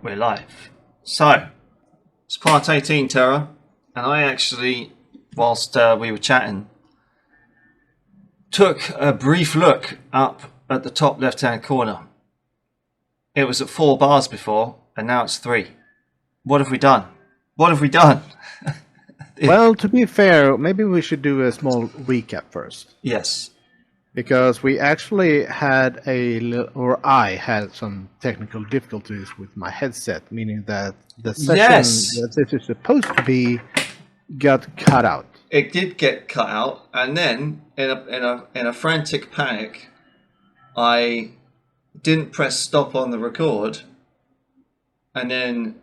we're live. So, it's part 18, Terra, and I actually, whilst we were chatting, took a brief look up at the top left-hand corner. It was at 4 bars before, and now it's 3. What have we done? What have we done? Well, to be fair, maybe we should do a small recap first. Yes. Because we actually had I had some technical difficulties with my headset, meaning that the session that this is supposed to be got cut out. It did get cut out, and then in a frantic panic, I didn't press stop on the record, and then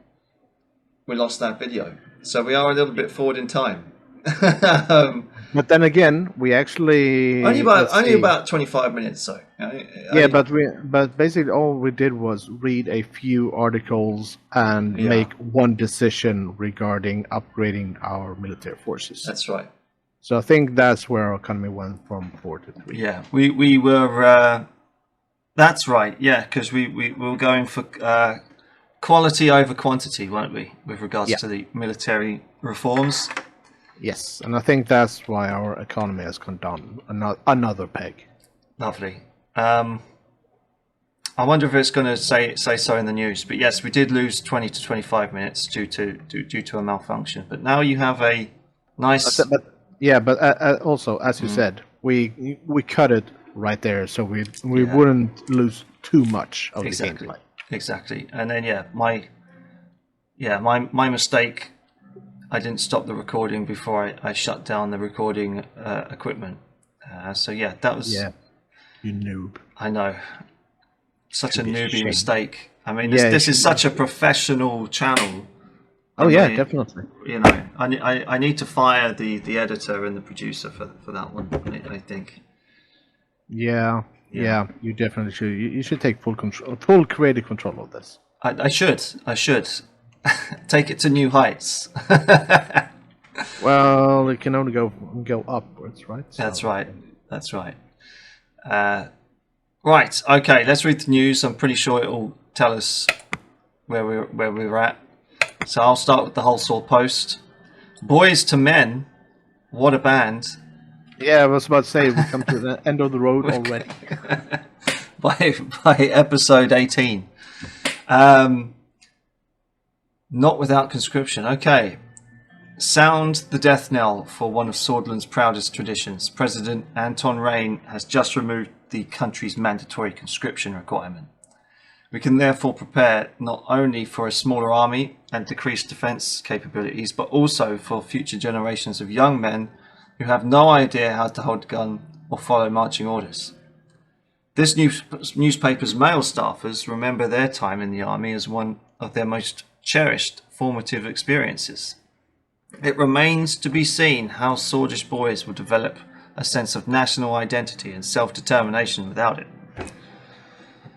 we lost that video. So we are a little bit forward in time. But then again, we actually only about 25 minutes. So but basically all we did was read a few articles and make one decision regarding upgrading our military forces. That's right. So I think that's where our economy went from 4 to 3. Yeah, we were. That's right. Yeah, because we were going for quality over quantity, weren't we, with regards to the military reforms? Yes, and I think that's why our economy has gone down another peg. Lovely. I wonder if it's going to say so in the news. But yes, we did lose 20 to 25 minutes due to a malfunction. But now you have a nice. But also, as you said, we cut it right there, so we wouldn't lose too much of the gameplay. Exactly, and then my mistake. I didn't stop the recording before I shut down the recording equipment. That was... Yeah, you noob. I know. Such a newbie mistake. I mean, this is such a professional channel. Oh, definitely. You know, I need to fire the editor and the producer for that one, I think. Yeah, you definitely should. You should take full creative control of this. I should. Take it to new heights. Well, it can only go upwards, right? So. That's right. Right. Okay. Let's read the news. I'm pretty sure it'll tell us where we're at. So I'll start with the Whole Sword Post. Boys to Men. What a band. Yeah, I was about to say we come to the end of the road already. by episode 18. Not without conscription. Okay. Sound the death knell for one of Swordland's proudest traditions. President Anton Rain has just removed the country's mandatory conscription requirement. We can therefore prepare not only for a smaller army and decreased defence capabilities, but also for future generations of young men who have no idea how to hold a gun or follow marching orders. This newspaper's male staffers remember their time in the army as one of their most cherished formative experiences. It remains to be seen how swordish boys will develop a sense of national identity and self-determination without it.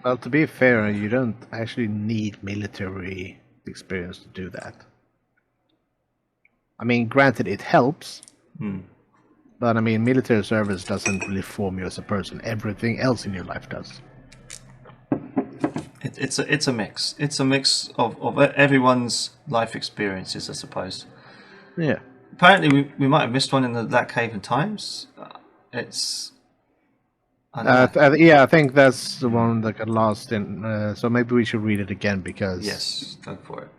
Well, to be fair, you don't actually need military experience to do that. I mean, granted, it helps, but I mean, military service doesn't really form you as a person. Everything else in your life does. It's a mix. It's a mix of everyone's life experiences, I suppose. Yeah. Apparently, we might have missed one in that cave in Times. I think that's the one that got lost in. So maybe we should read it again because. Yes, go for it.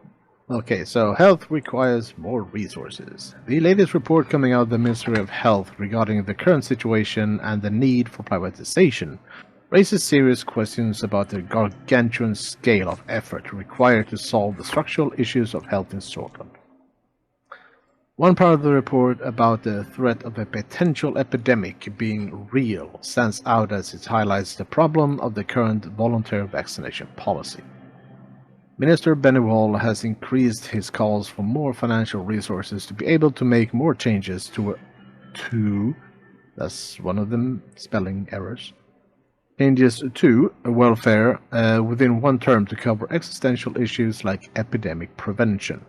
Okay, so health requires more resources. The latest report coming out of the Ministry of Health regarding the current situation and the need for privatization raises serious questions about the gargantuan scale of effort required to solve the structural issues of health in Scotland. One part of the report about the threat of a potential epidemic being real stands out as it highlights the problem of the current voluntary vaccination policy. Minister Benewall has increased his calls for more financial resources to be able to make more changes to that's one of them spelling errors. Changes to welfare within one term to cover existential issues like epidemic prevention.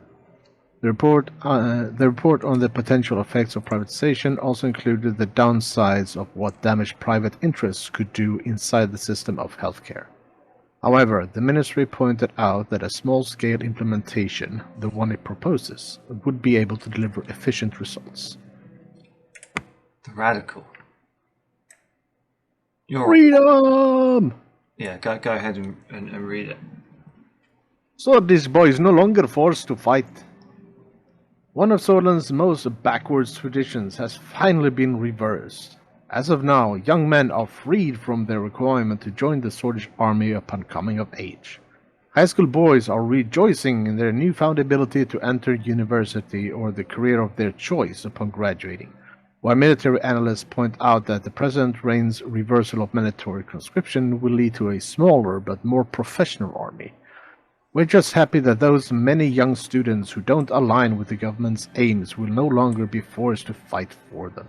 The report on the potential effects of privatization also included the downsides of what damage private interests could do inside the system of healthcare. However, the ministry pointed out that a small-scale implementation, the one it proposes, would be able to deliver efficient results. The radical. Freedom! Yeah, go ahead and read it. So this boy is no longer forced to fight. One of Swordsland's most backwards traditions has finally been reversed. As of now, young men are freed from their requirement to join the Swordish army upon coming of age. High school boys are rejoicing in their newfound ability to enter university or the career of their choice upon graduating, while military analysts point out that the present reign's reversal of mandatory conscription will lead to a smaller but more professional army. We're just happy that those many young students who don't align with the government's aims will no longer be forced to fight for them.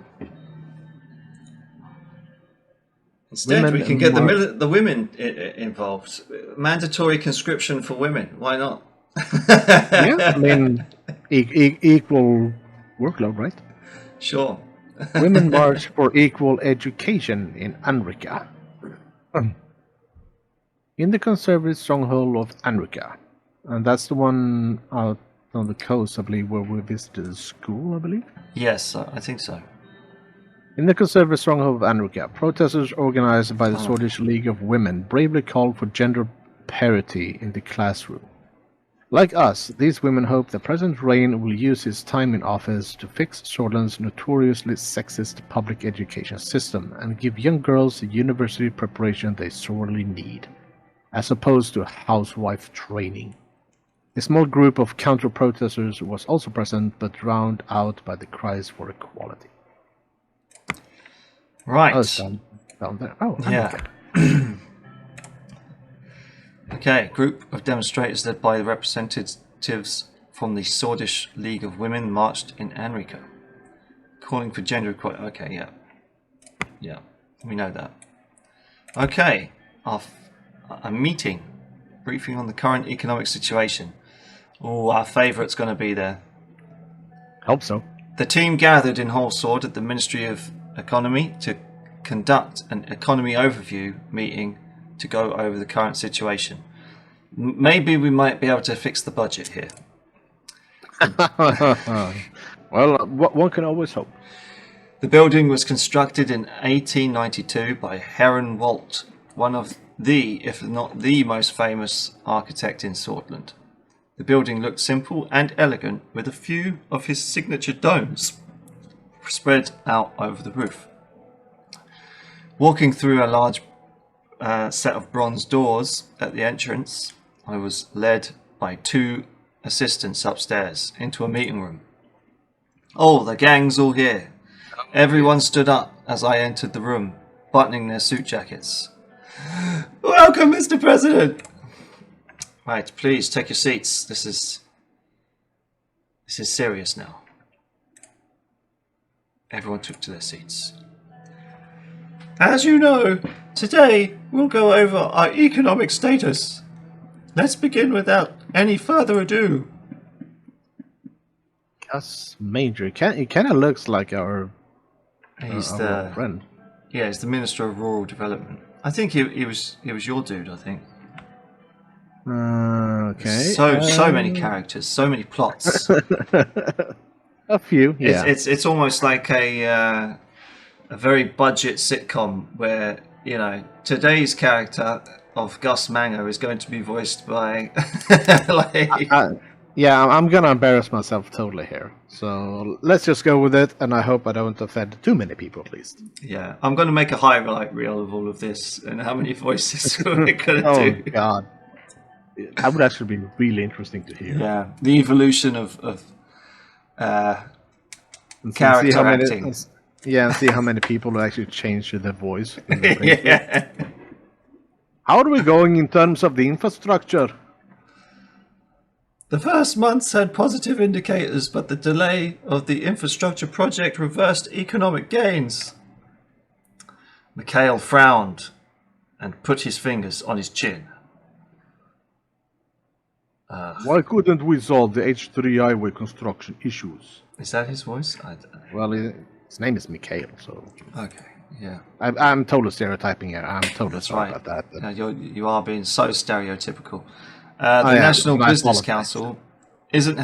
Instead, we can get the women involved. Mandatory conscription for women. Why not? Yeah, I mean, equal workload, right? Sure. Women march for equal education in Anrika. In the conservative stronghold of Anrika. And that's the one out on the coast, I believe, where we visited the school, I believe? Yes, I think so. In the conservative stronghold of Anrika, protesters organized by the Swedish League of Women bravely called for gender parity in the classroom. Like us, these women hope that President Rain will use his time in office to fix Swordsland's notoriously sexist public education system and give young girls the university preparation they sorely need, as opposed to housewife training. A small group of counter-protesters was also present, but drowned out by the cries for equality. Right. Oh, down there. Oh, yeah. Okay, group of demonstrators led by the representatives from the Swedish League of Women marched in Anrika, calling for gender equality. Okay, yeah. Yeah, we know that. Okay, a meeting, briefing on the current economic situation. Oh, our favourite's going to be there. Hope so. The team gathered in Holsword at the Ministry of Economy to conduct an economy overview meeting to go over the current situation. Maybe we might be able to fix the budget here. Well, one can always hope. The building was constructed in 1892 by Heron Walt, one of the, if not the most famous architect in Swordsland. The building looked simple and elegant, with a few of his signature domes spread out over the roof. Walking through a large set of bronze doors at the entrance, I was led by two assistants upstairs into a meeting room. Oh, the gang's all here. Everyone stood up as I entered the room, buttoning their suit jackets. Welcome, Mr. President! Right, please take your seats. This is serious now. Everyone took to their seats. As you know, today we'll go over our economic status. Let's begin without any further ado. Gus Major. He kind of looks like our friend. Yeah, he's the Minister of Rural Development. I think he was your dude, I think. Okay. So many characters, so many plots. A few, yeah. It's almost like a very budget sitcom where, you know, today's character of Gus Mango is going to be voiced by yeah, I'm gonna embarrass myself totally here. So let's just go with it, and I hope I don't offend too many people, at least. Yeah, I'm going to make a highlight reel of all of this and how many voices we're going to do. Oh, God. That would actually be really interesting to hear. Yeah, the evolution of character acting. And see how many people will actually change their voice. Yeah. How are we going in terms of the infrastructure? The first months had positive indicators, but the delay of the infrastructure project reversed economic gains. Mikhail frowned and put his fingers on his chin. Why couldn't we solve the H3 highway construction issues? Is that his voice? Well, his name is Mikhail, so... Okay. Yeah. I'm totally stereotyping here. I'm totally That's sorry right. about that. Yeah, you are being so stereotypical. I The am, National and I Business apologize. Council isn't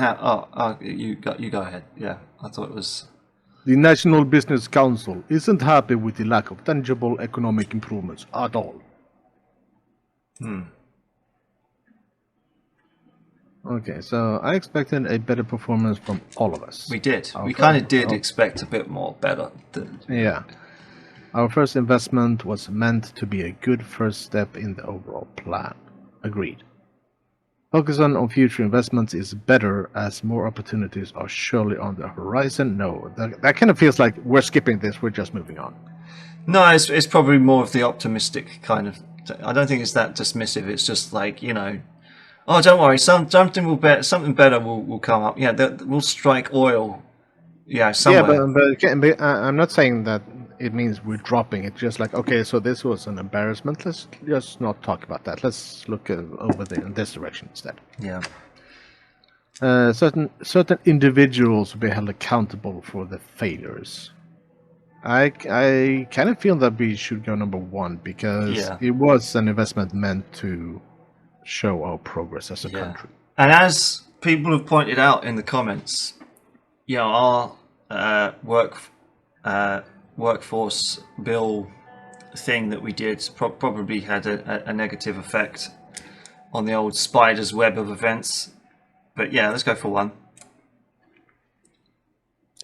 you go ahead. Yeah, I thought it was. The National Business Council isn't happy with the lack of tangible economic improvements at all. Okay, so I expected a better performance from all of us. We did. Our We fir- kind of did our- expect a bit more better. Yeah. Our first investment was meant to be a good first step in the overall plan. Agreed. Focusing on future investments is better as more opportunities are surely on the horizon. No, that kind of feels like we're skipping this, we're just moving on. No, it's probably more of the optimistic kind of. I don't think it's that dismissive. It's just like, oh, don't worry, something better will come up. Yeah, we'll strike oil. Yeah, somewhere. Yeah, but I'm not saying that it means we're dropping it. Just like, okay, so this was an embarrassment. Let's just not talk about that. Let's look over there in this direction instead. Yeah. Certain individuals will be held accountable for the failures. I kind of feel that we should go number one because it was an investment meant to show our progress as a country. And as people have pointed out in the comments, our workforce bill thing that we did probably had a negative effect on the old spider's web of events. But yeah, let's go for one.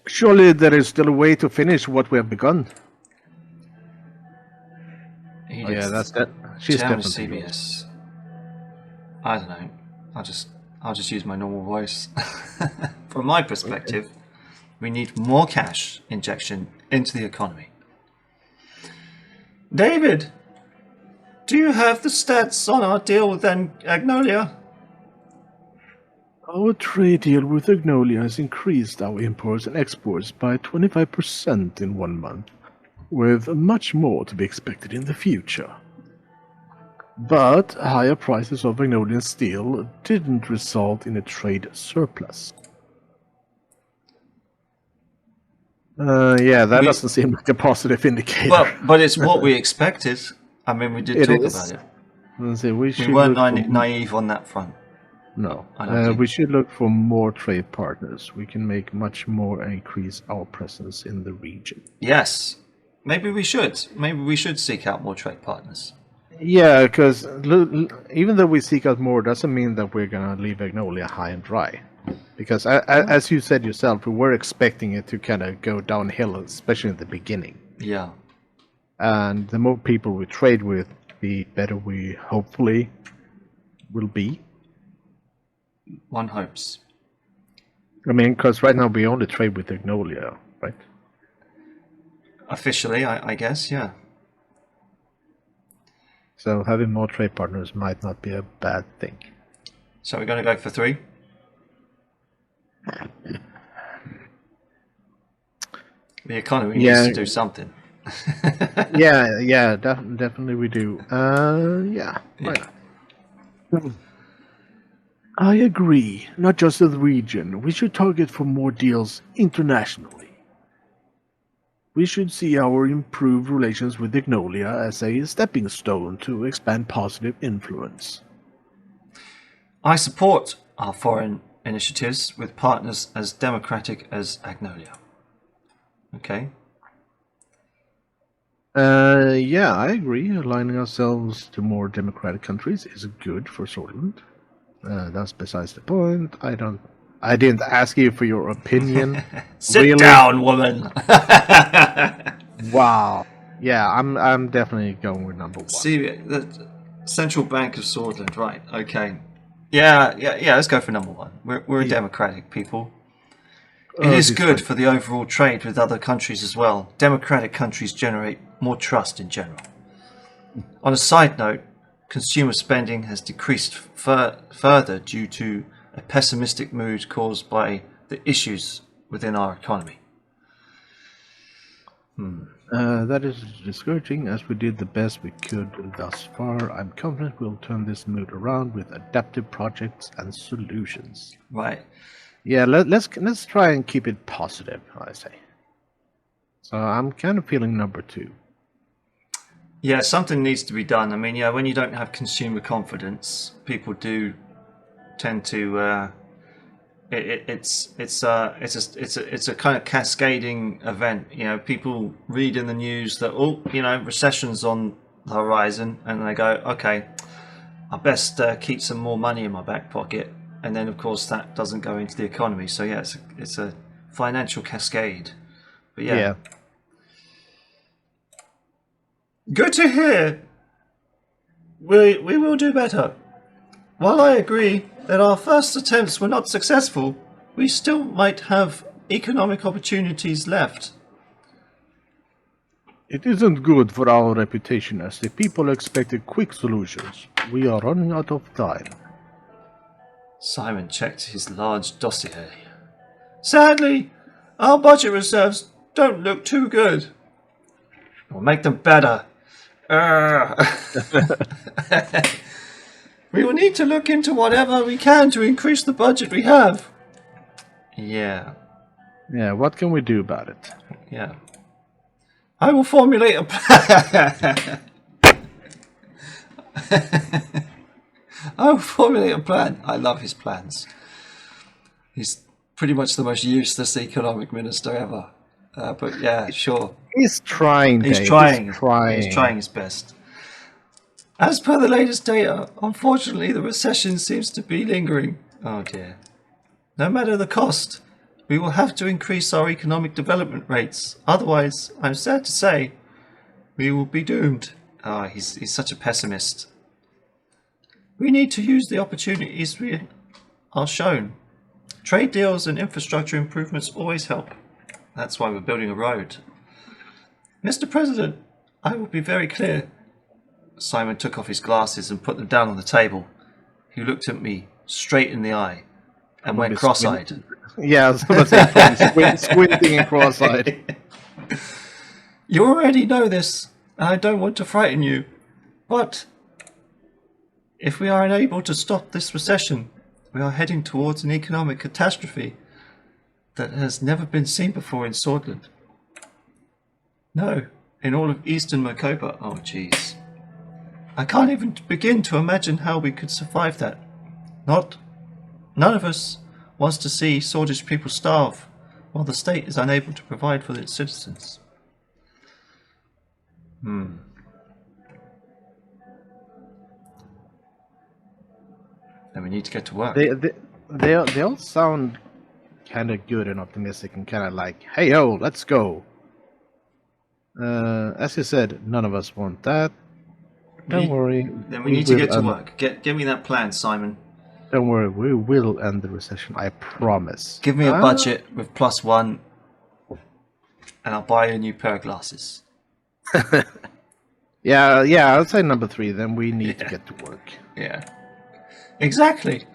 Surely there is still a way to finish what we have begun. Yeah, that's that. She's definitely CBS. I don't know. I'll just use my normal voice. From my perspective, we need more cash injection into the economy. David, do you have the stats on our deal with Agnolia? Our trade deal with Agnolia has increased our imports and exports by 25% in 1 month, with much more to be expected in the future. But higher prices of Agnolian steel didn't result in a trade surplus. Yeah, that doesn't seem like a positive indicator. Well, but it's what we expected. I mean, we did talk about it. Let's see, we weren't naive on that front. No, we should look for more trade partners. We can make much more and increase our presence in the region. Yes, maybe we should. Maybe we should seek out more trade partners. Yeah, because even though we seek out more, doesn't mean that we're gonna leave Agnolia high and dry. Because as you said yourself, we were expecting it to kind of go downhill, especially in the beginning. Yeah. And the more people we trade with, the better we hopefully will be. One hopes. I mean, because right now we only trade with Agnolia, right? Officially, I guess, yeah. So having more trade partners might not be a bad thing. So we're going to go for 3? The economy needs to do something. yeah, definitely we do. Yeah. I agree. Not just in the region. We should target for more deals internationally. We should see our improved relations with Agnolia as a stepping stone to expand positive influence. I support our foreign initiatives with partners as democratic as Agnolia. Okay. Yeah, I agree. Aligning ourselves to more democratic countries is good for Sordland. That's besides the point. I didn't ask you for your opinion. Sit down, woman. Wow. Yeah, I'm definitely going with number 1. See, the Central Bank of Sordland, right? Okay. Yeah. Let's go for number 1. We're a democratic people. It is good for the overall trade with other countries as well. Democratic countries generate more trust in general. On a side note, consumer spending has decreased further due to a pessimistic mood caused by the issues within our economy. That is discouraging, as we did the best we could thus far. I'm confident we'll turn this mood around with adaptive projects and solutions. Right. Yeah, let's try and keep it positive, I say. So I'm kind of feeling number 2. Yeah, something needs to be done. I mean, yeah, when you don't have consumer confidence, people do tend to. It's a kind of cascading event. You know, people read in the news that recession's on the horizon, and they go, okay, I best keep some more money in my back pocket, and then of course that doesn't go into the economy. So yeah, it's a financial cascade. But yeah, Yeah. good to hear. We will do better. While I agree that our first attempts were not successful, we still might have economic opportunities left. It isn't good for our reputation as the people expected quick solutions. We are running out of time. Simon checked his large dossier. Sadly, our budget reserves don't look too good. We'll make them better. We will need to look into whatever we can to increase the budget we have. Yeah. Yeah, what can we do about it? Yeah. I will formulate a plan. I will formulate a plan. I love his plans. He's pretty much the most useless economic minister ever. But yeah, sure. He's trying, He's Dave. trying. He's trying. He's trying his best. As per the latest data, unfortunately the recession seems to be lingering. Oh dear. No matter the cost, we will have to increase our economic development rates. Otherwise, I'm sad to say, we will be doomed. Ah, he's such a pessimist. We need to use the opportunities we are shown. Trade deals and infrastructure improvements always help. That's why we're building a road. Mr. President, I will be very clear. Simon took off his glasses and put them down on the table. He looked at me straight in the eye and went cross-eyed. Yeah, I was going to say squinting and cross-eyed. You already know this, and I don't want to frighten you, but if we are unable to stop this recession, we are heading towards an economic catastrophe that has never been seen before in Swordland. No, in all of Eastern Makopa. Oh, jeez. I can't even begin to imagine how we could survive that. None of us wants to see Swordish people starve while the state is unable to provide for its citizens. And we need to get to work. They all sound kind of good and optimistic and kind of like, hey, yo, let's go. As you said, none of us want that. Don't worry. Then we need to get to work. Give me that plan, Simon. Don't worry, we will end the recession, I promise. Give me a budget with +1 and I'll buy you a new pair of glasses. Yeah, I'll say number 3, then we need to get to work. Yeah. Exactly.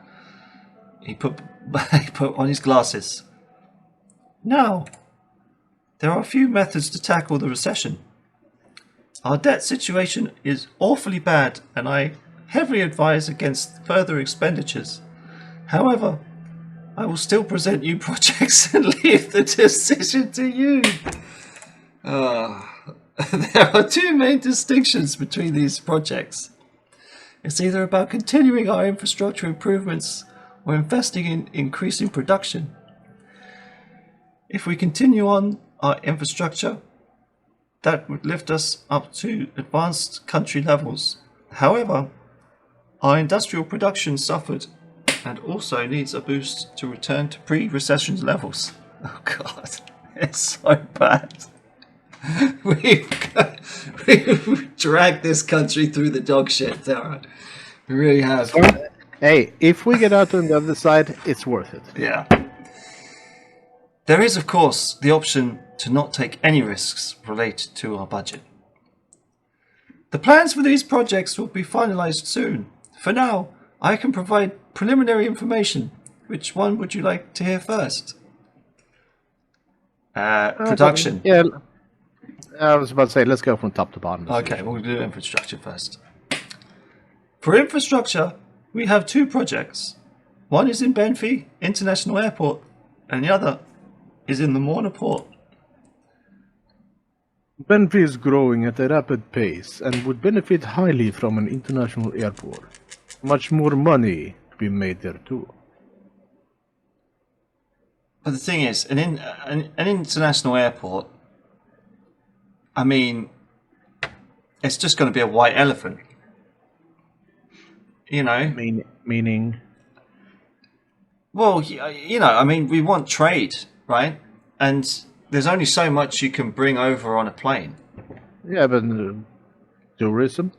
He put on his glasses. Now, there are a few methods to tackle the recession. Our debt situation is awfully bad, and I heavily advise against further expenditures. However, I will still present you projects and leave the decision to you. There are two main distinctions between these projects. It's either about continuing our infrastructure improvements or investing in increasing production. If we continue on our infrastructure, that would lift us up to advanced country levels. However, our industrial production suffered and also needs a boost to return to pre-recession levels. Oh God, it's so bad. We've dragged this country through the dog shit, Terra. We really have. Hey, if we get out on the other side, it's worth it. Yeah. There is, of course, the option to not take any risks related to our budget. The plans for these projects will be finalized soon. For now, I can provide preliminary information. Which one would you like to hear first? Production. Yeah, I was about to say, let's go from top to bottom. Okay, we'll do infrastructure first. For infrastructure, we have two projects. One is in Benfi International Airport, and the other is in the Morna Port. Benfi is growing at a rapid pace and would benefit highly from an international airport. Much more money to be made there too. But the thing is, an international airport, I mean, it's just going to be a white elephant. You know? Meaning? Well, you know, I mean, we want trade, right? And there's only so much you can bring over on a plane. Yeah, but tourism?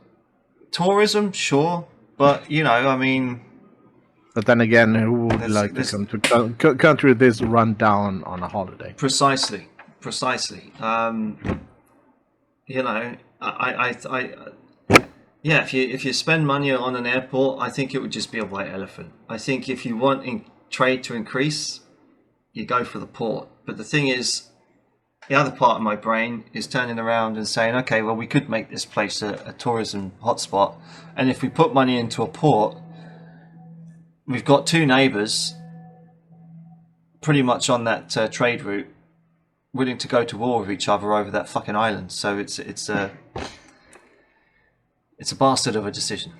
Tourism, sure. But, you know, I mean... But then again, who would like to come to a country this run down on a holiday? Precisely. You know, yeah, if you spend money on an airport, I think it would just be a white elephant. I think if you want trade to increase, you go for the port. But the thing is, the other part of my brain is turning around and saying, okay, well, we could make this place a tourism hotspot. And if we put money into a port, we've got two neighbours pretty much on that trade route, willing to go to war with each other over that fucking island. So it's a bastard of a decision.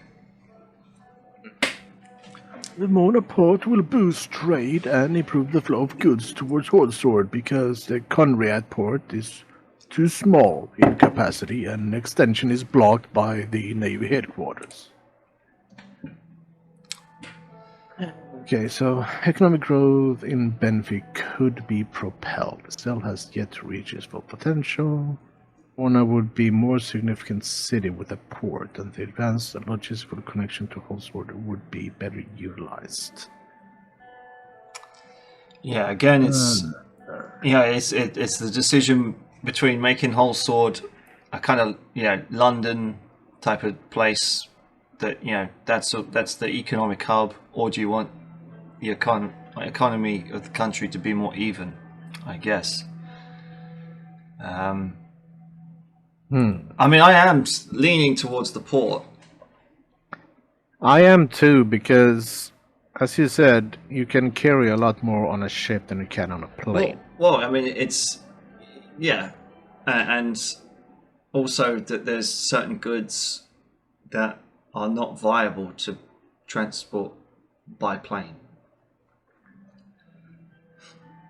The Mona port will boost trade and improve the flow of goods towards Hornsword because the Conrad port is too small in capacity and extension is blocked by the Navy headquarters. Okay, so economic growth in Benfic could be propelled. Still has yet to reach its full potential. Mona would be a more significant city with a port, and the advanced logistical connection to Hornsword would be better utilized. Yeah, again, it's the decision between making Holsword a kind of London type of place that that's the economic hub, or do you want the economy of the country to be more even? I guess. I mean, I am leaning towards the port. I am too, because, as you said, you can carry a lot more on a ship than you can on a plane. Well, I mean, and also that there's certain goods that are not viable to transport by plane.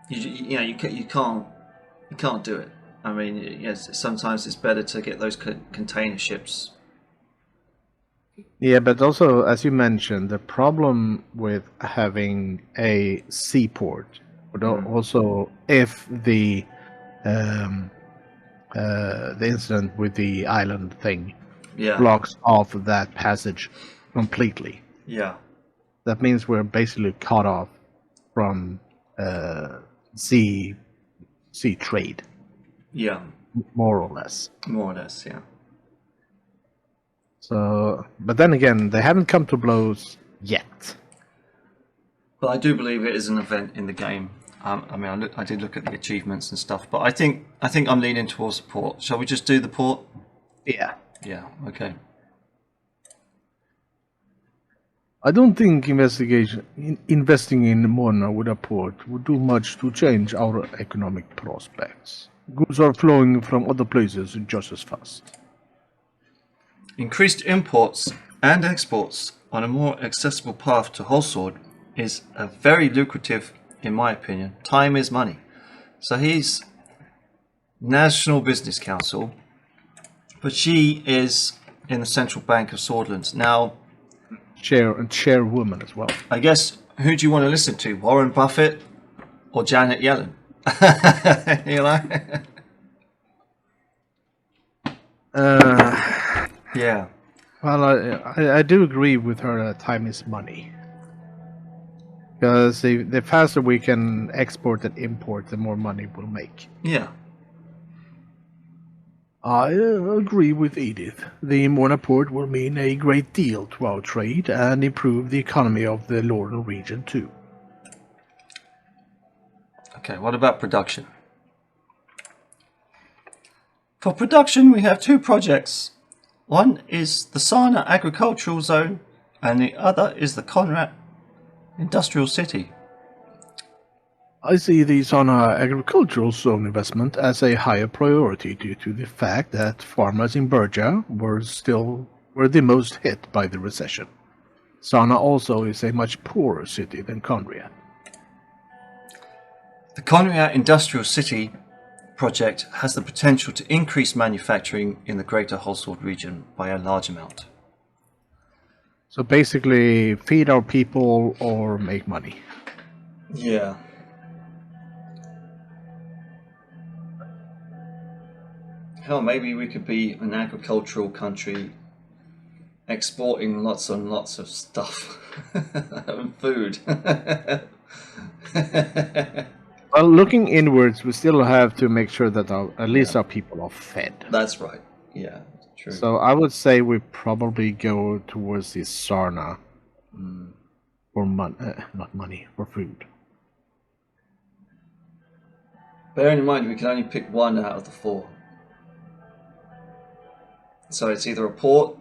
You can't do it. I mean, yes, sometimes it's better to get those container ships. Yeah, but also, as you mentioned, the problem with having a seaport would also, if the incident with the island thing blocks off that passage completely. Yeah. That means we're basically cut off from sea trade. Yeah. More or less. More or less, yeah. So, but then again, they haven't come to blows yet. But I do believe it is an event in the game. I mean, I did look at the achievements and stuff, but I think I'm leaning towards the port. Shall we just do the port? Yeah. Yeah. Okay. I don't think investing in Mona with a port would do much to change our economic prospects. Goods are flowing from other places just as fast. Increased imports and exports on a more accessible path to Holsword is a very lucrative, in my opinion. Time is money. So he's National Business Council, but she is in the Central Bank of Swordlands. Now, chairwoman as well. I guess, who do you want to listen to? Warren Buffett or Janet Yellen? You know? Yeah. Well, I do agree with her that time is money. Because the faster we can export and import, the more money we'll make. Yeah. I agree with Edith. The Mona port will mean a great deal to our trade and improve the economy of the Lorne region too. Okay, what about production? For production, we have two projects. One is the Sauna Agricultural Zone, and the other is the Conrad Industrial City. I see the Sauna agricultural zone investment as a higher priority due to the fact that farmers in Berja were the most hit by the recession. Sauna also is a much poorer city than Conriat. The Conriat Industrial City project has the potential to increase manufacturing in the greater Holsword region by a large amount. So basically, feed our people or make money. Yeah. Hell, maybe we could be an agricultural country exporting lots and lots of stuff and food. Well, looking inwards, we still have to make sure that at least our people are fed. That's right. Yeah, true. So I would say we probably go towards the Sarna for not money, for food. Bearing in mind we can only pick one out of the 4. So it's either a port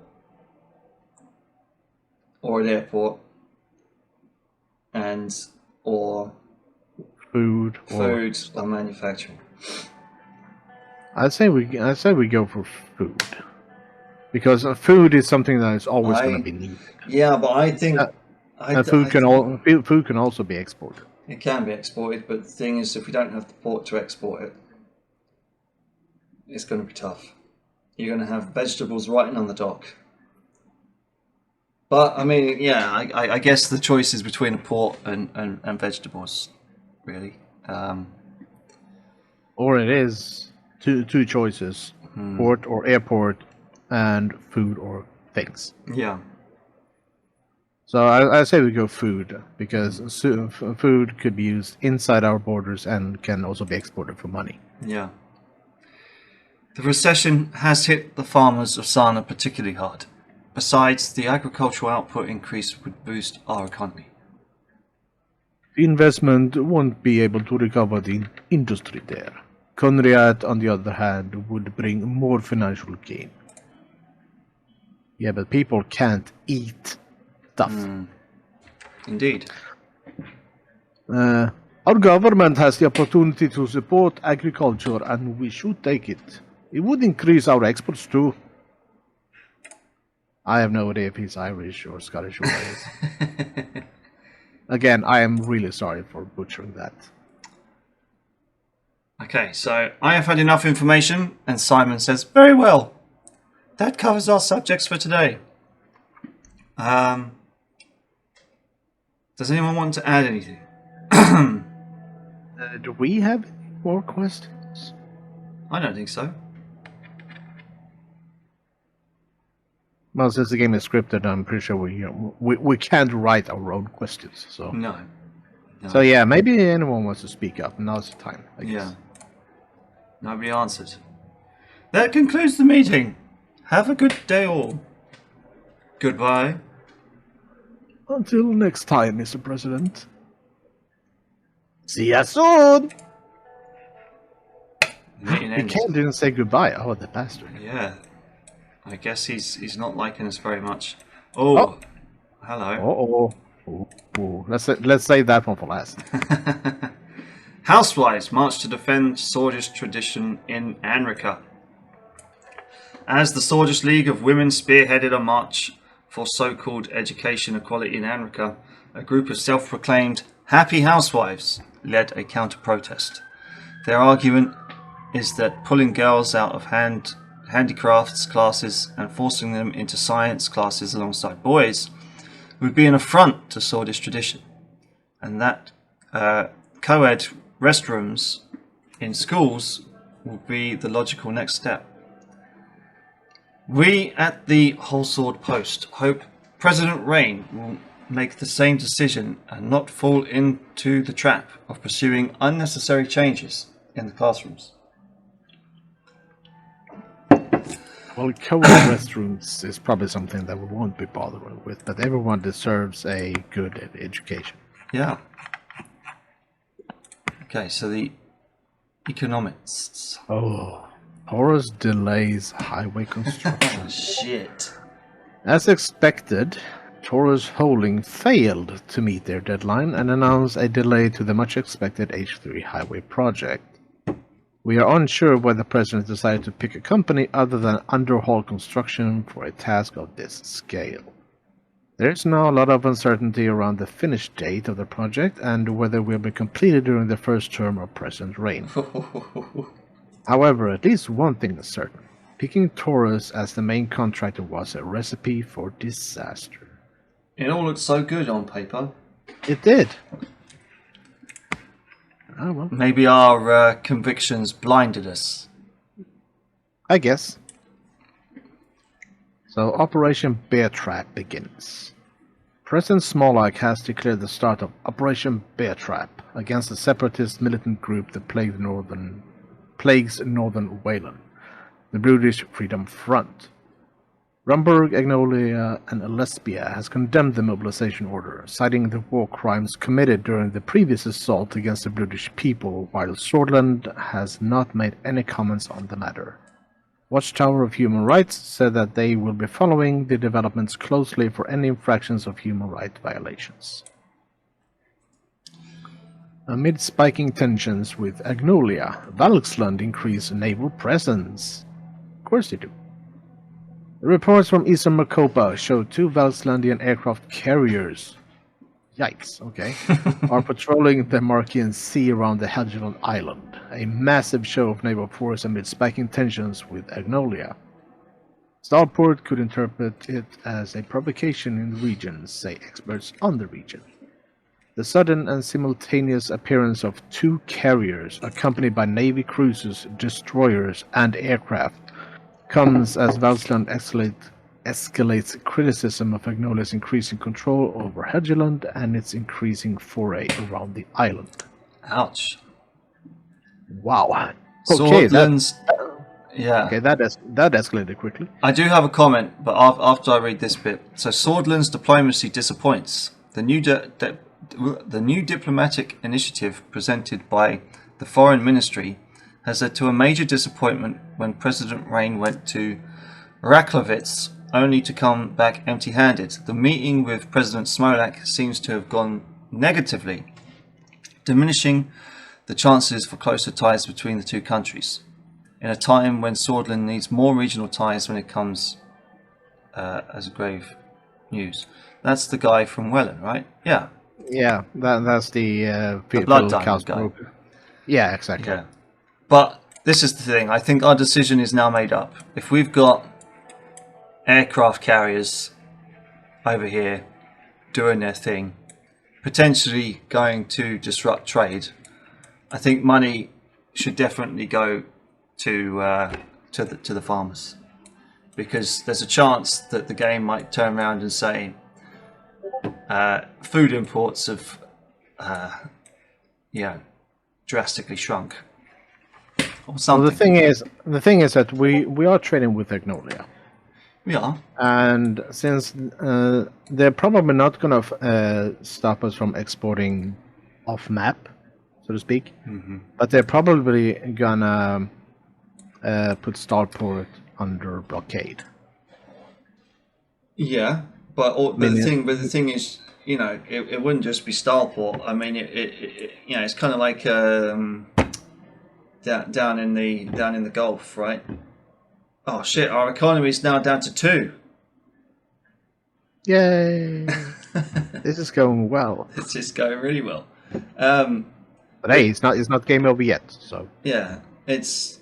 or an airport or food or manufacturing. I say we go for food, because food is something that is always going to be needed. Yeah, but I think food can also be exported. It can be exported, but the thing is, if we don't have the port to export it, it's going to be tough. You're going to have vegetables rotting on the dock. But I mean, yeah, I guess the choice is between a port and vegetables, really. Or it is two choices: port or airport, and food or things. Yeah. So I say we go food, because food could be used inside our borders and can also be exported for money. Yeah. The recession has hit the farmers of Sauna particularly hard. Besides, the agricultural output increase would boost our economy. The investment won't be able to recover the industry there. Conriat, on the other hand, would bring more financial gain. Yeah, but people can't eat stuff. Indeed. Our government has the opportunity to support agriculture, and we should take it. It would increase our exports too. I have no idea if he's Irish or Scottish or what he is. Again, I am really sorry for butchering that. Okay, so I have had enough information, and Simon says, very well. That covers our subjects for today. Does anyone want to add anything? Do we have any more questions? I don't think so. Well, since the game is scripted, I'm pretty sure we can't write our own questions. So No. So yeah, maybe anyone wants to speak up. Now's the time, I guess. Yeah. Nobody answered. That concludes the meeting. Have a good day all. Goodbye. Until next time, Mr. President. See ya soon! He can't even say goodbye. Oh, the bastard. Yeah. I guess he's not liking us very much. Oh. Hello. Oh. Let's save that one for last. Housewives march to defend Swordish tradition in Anrica. As the Swordish League of Women spearheaded a march for so-called education equality in Anrica, a group of self-proclaimed happy housewives led a counter-protest. Their argument is that pulling girls out of handicrafts classes and forcing them into science classes alongside boys would be an affront to Swordish tradition, and that co-ed restrooms in schools will be the logical next step. We at the Holsword Post hope President Rain will make the same decision and not fall into the trap of pursuing unnecessary changes in the classrooms. Well, co-ed restrooms is probably something that we won't be bothering with, but everyone deserves a good education. Yeah. Okay, so the economists. Oh, Horus delays highway construction. Shit. As expected, Taurus Holding failed to meet their deadline and announced a delay to the much-expected H3 highway project. We are unsure why the president decided to pick a company other than Underhaul Construction for a task of this scale. There is now a lot of uncertainty around the finish date of the project and whether it will be completed during the first term of President Rain. However, at least one thing is certain. Picking Taurus as the main contractor was a recipe for disaster. It all looked so good on paper. It did. Oh, well. Maybe our convictions blinded us. I guess. So Operation Bear Trap begins. President Smolak has declared the start of Operation Bear Trap against the separatist militant group that plagues northern Wayland, the British Freedom Front. Rumburg, Agnolia, and Lesbia has condemned the mobilization order, citing the war crimes committed during the previous assault against the British people, while Swordland has not made any comments on the matter. Watchtower of Human Rights said that they will be following the developments closely for any infractions of human rights violations. Amid spiking tensions with Agnolia, Valksland increased naval presence. Of course they do. The reports from Eastern Macopa show 2 Valkslandian aircraft carriers, yikes, okay, are patrolling the Marquian Sea around the Helgeland Island, a massive show of naval force amid spiking tensions with Agnolia. Starport could interpret it as a provocation in the region, say experts on the region. The sudden and simultaneous appearance of 2 carriers, accompanied by Navy cruisers, destroyers, and aircraft, comes as Valsland escalates criticism of Agnolia's increasing control over Helgeland and its increasing foray around the island. Ouch. Wow. Okay, yeah. Okay, that escalated quickly. I do have a comment, but after I read this bit. So Swordland's diplomacy disappoints. The new diplomatic initiative presented by the Foreign Ministry has led to a major disappointment when President Rain went to Raklovitz only to come back empty-handed. The meeting with President Smolak seems to have gone negatively, diminishing the chances for closer ties between the two countries, in a time when Swordland needs more regional ties when it comes as grave news. That's the guy from Welland, right? Yeah. Yeah, that's the Blood Diamond guy. Yeah, exactly. Yeah. But this is the thing. I think our decision is now made up. If we've got aircraft carriers over here doing their thing, potentially going to disrupt trade, I think money should definitely go to the farmers, because there's a chance that the game might turn around and say food imports have drastically shrunk. Well, the thing is that we are trading with Agnolia. We are. And since they're probably not going to stop us from exporting off map, so to speak, but they're probably going to put Starport under blockade. Yeah, but the thing is, you know, it wouldn't just be Starport. I mean, it you know, it's kind of like down in the Gulf, right? Oh shit! Our economy is now down to 2. Yay! This is going well. It's just going really well. But hey, it's not game over yet. So yeah, it's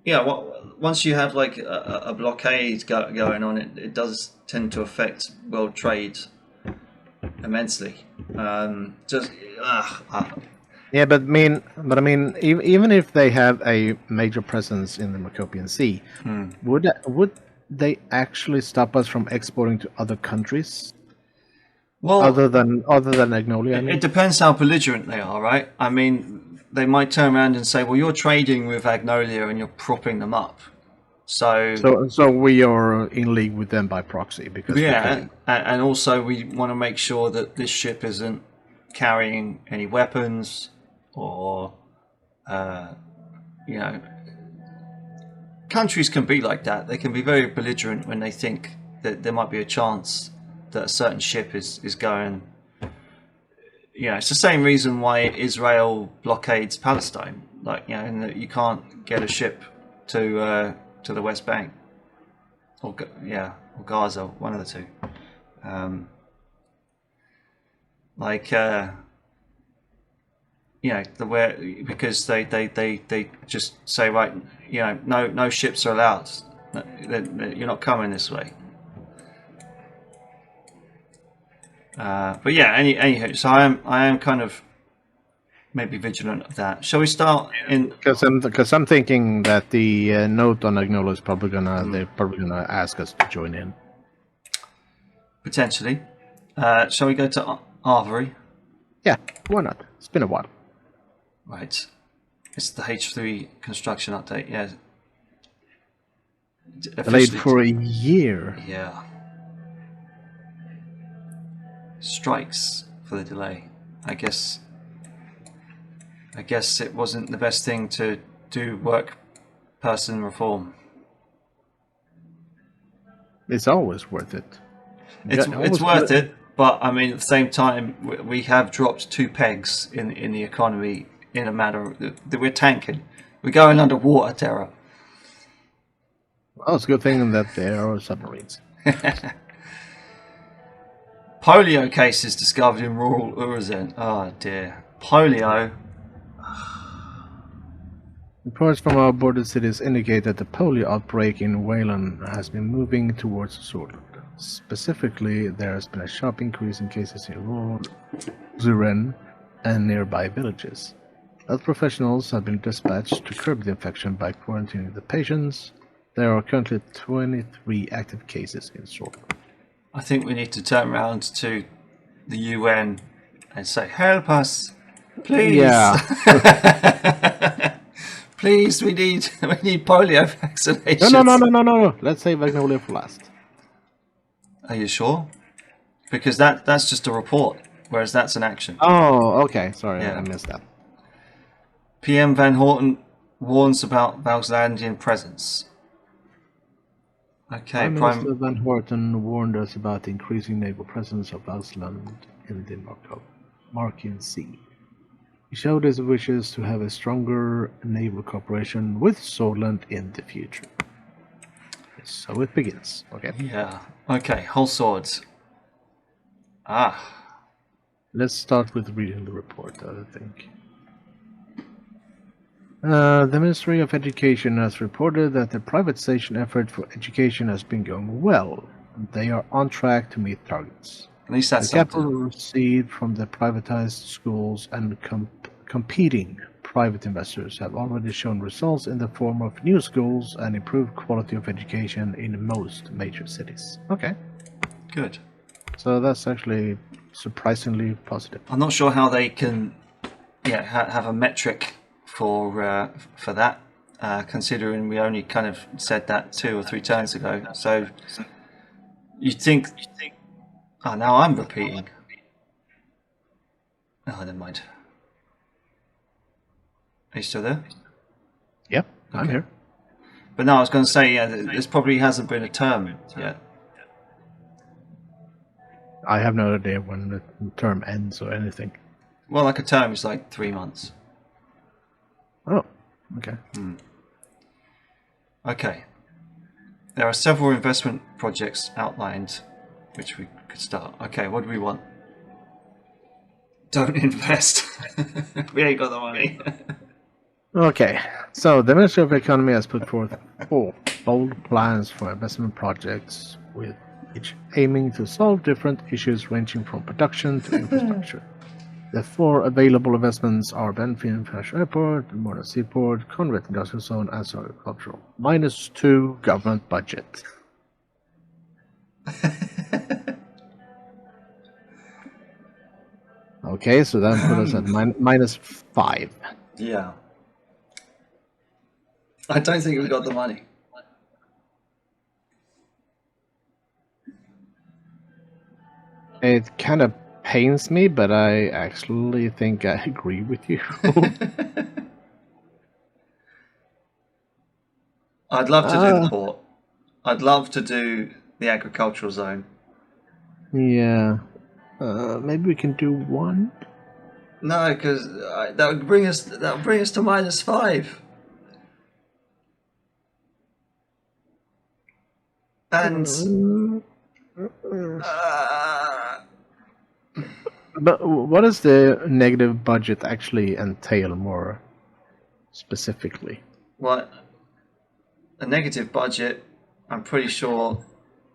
once you have like a blockade going on, it does tend to affect world trade immensely. Yeah, but I mean, even if they have a major presence in the Macopian Sea, would they actually stop us from exporting to other countries? Well, other than Agnolia, I mean? It depends how belligerent they are, right? I mean, they might turn around and say, "Well, you're trading with Agnolia and you're propping them up." So we are in league with them by proxy, because and also we want to make sure that this ship isn't carrying any weapons or countries can be like that. They can be very belligerent when they think that there might be a chance that a certain ship is going. It's the same reason why Israel blockades Palestine. Like, and that you can't get a ship to the West Bank, or Gaza, one of the two. Because they just say, right, no ships are allowed. You're not coming this way. But yeah, anywho, so I am kind of maybe vigilant of that. Shall we start in? Because I'm thinking that the note on Agnolo is probably they're probably gonna ask us to join in. Potentially. Shall we go to Arvery? Yeah, why not? It's been a while. Right. It's the H3 construction update. Yeah. Delayed for a year. Yeah. Strikes for the delay. I guess it wasn't the best thing to do work person reform. It's always worth it. It's worth it, but I mean at the same time we have dropped 2 pegs in the economy in a matter that we're tanking. We're going underwater, Terra. Well, it's a good thing that there are submarines. Polio cases discovered in rural Urizen. Oh dear. Polio. Reports from our border cities indicate that the polio outbreak in Wayland has been moving towards Suzerain. Specifically, there has been a sharp increase in cases in rural Suzerain and nearby villages. Health professionals have been dispatched to curb the infection by quarantining the patients. There are currently 23 active cases in Suzerain. I think we need to turn around to the UN and say, help us, please. Yeah. Please, we need polio vaccinations. No. Let's save Magnolia for last. Are you sure? Because that's just a report, whereas that's an action. Oh, okay. Sorry, Yeah. I missed that. PM Van Horten warns about Valslandian presence. Okay, Prime Minister Van Horten warned us about the increasing naval presence of Valsland in the Markian Sea. He showed his wishes to have a stronger naval cooperation with Swordland in the future. So it begins. Okay. Yeah. Okay, whole swords. Let's start with reading the report, I think. The Ministry of Education has reported that the privatization effort for education has been going well. They are on track to meet targets. At least that's the capital received from the privatized schools and competing private investors have already shown results in the form of new schools and improved quality of education in most major cities. Okay. Good. So that's actually surprisingly positive. I'm not sure how they can have a metric for that, considering we only kind of said that 2 or 3 times ago. So you think... Oh, now I'm repeating. Oh, never mind. Are you still there? Yep, I'm here. But no, I was going to say, this probably hasn't been a term yet. I have no idea when the term ends or anything. Well, like a term is like 3 months. Oh, okay. Okay. There are several investment projects outlined which we could start. Okay, what do we want? Don't invest. We ain't got the money. Okay, so the Ministry of Economy has put forth 4 bold plans for investment projects, with each aiming to solve different issues ranging from production to infrastructure. The 4 available investments are Benfield International Airport, Morna Seaport, Conrad Industrial Zone, and Agricultural. -2 government budget. Okay, so that put us at -5. Yeah. I don't think we got the money. It kind of pains me, but I actually think I agree with you. I'd love to do the port. I'd love to do the agricultural zone. Yeah. Maybe we can do one. No, because that would bring us to -5. And But what does the negative budget actually entail more specifically? what a negative budget, I'm pretty sure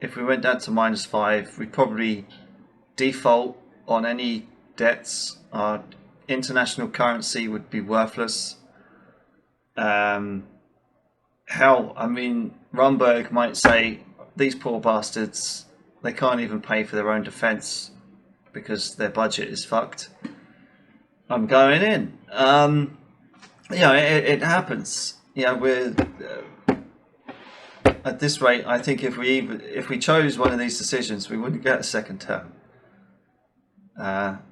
if we went down to -5, we'd probably default on any debts. Our international currency would be worthless. Hell, I mean, Rumberg might say, these poor bastards, they can't even pay for their own defense because their budget is fucked. I'm going in. It happens. We're at this rate. I think if we chose one of these decisions, we wouldn't get a second term. But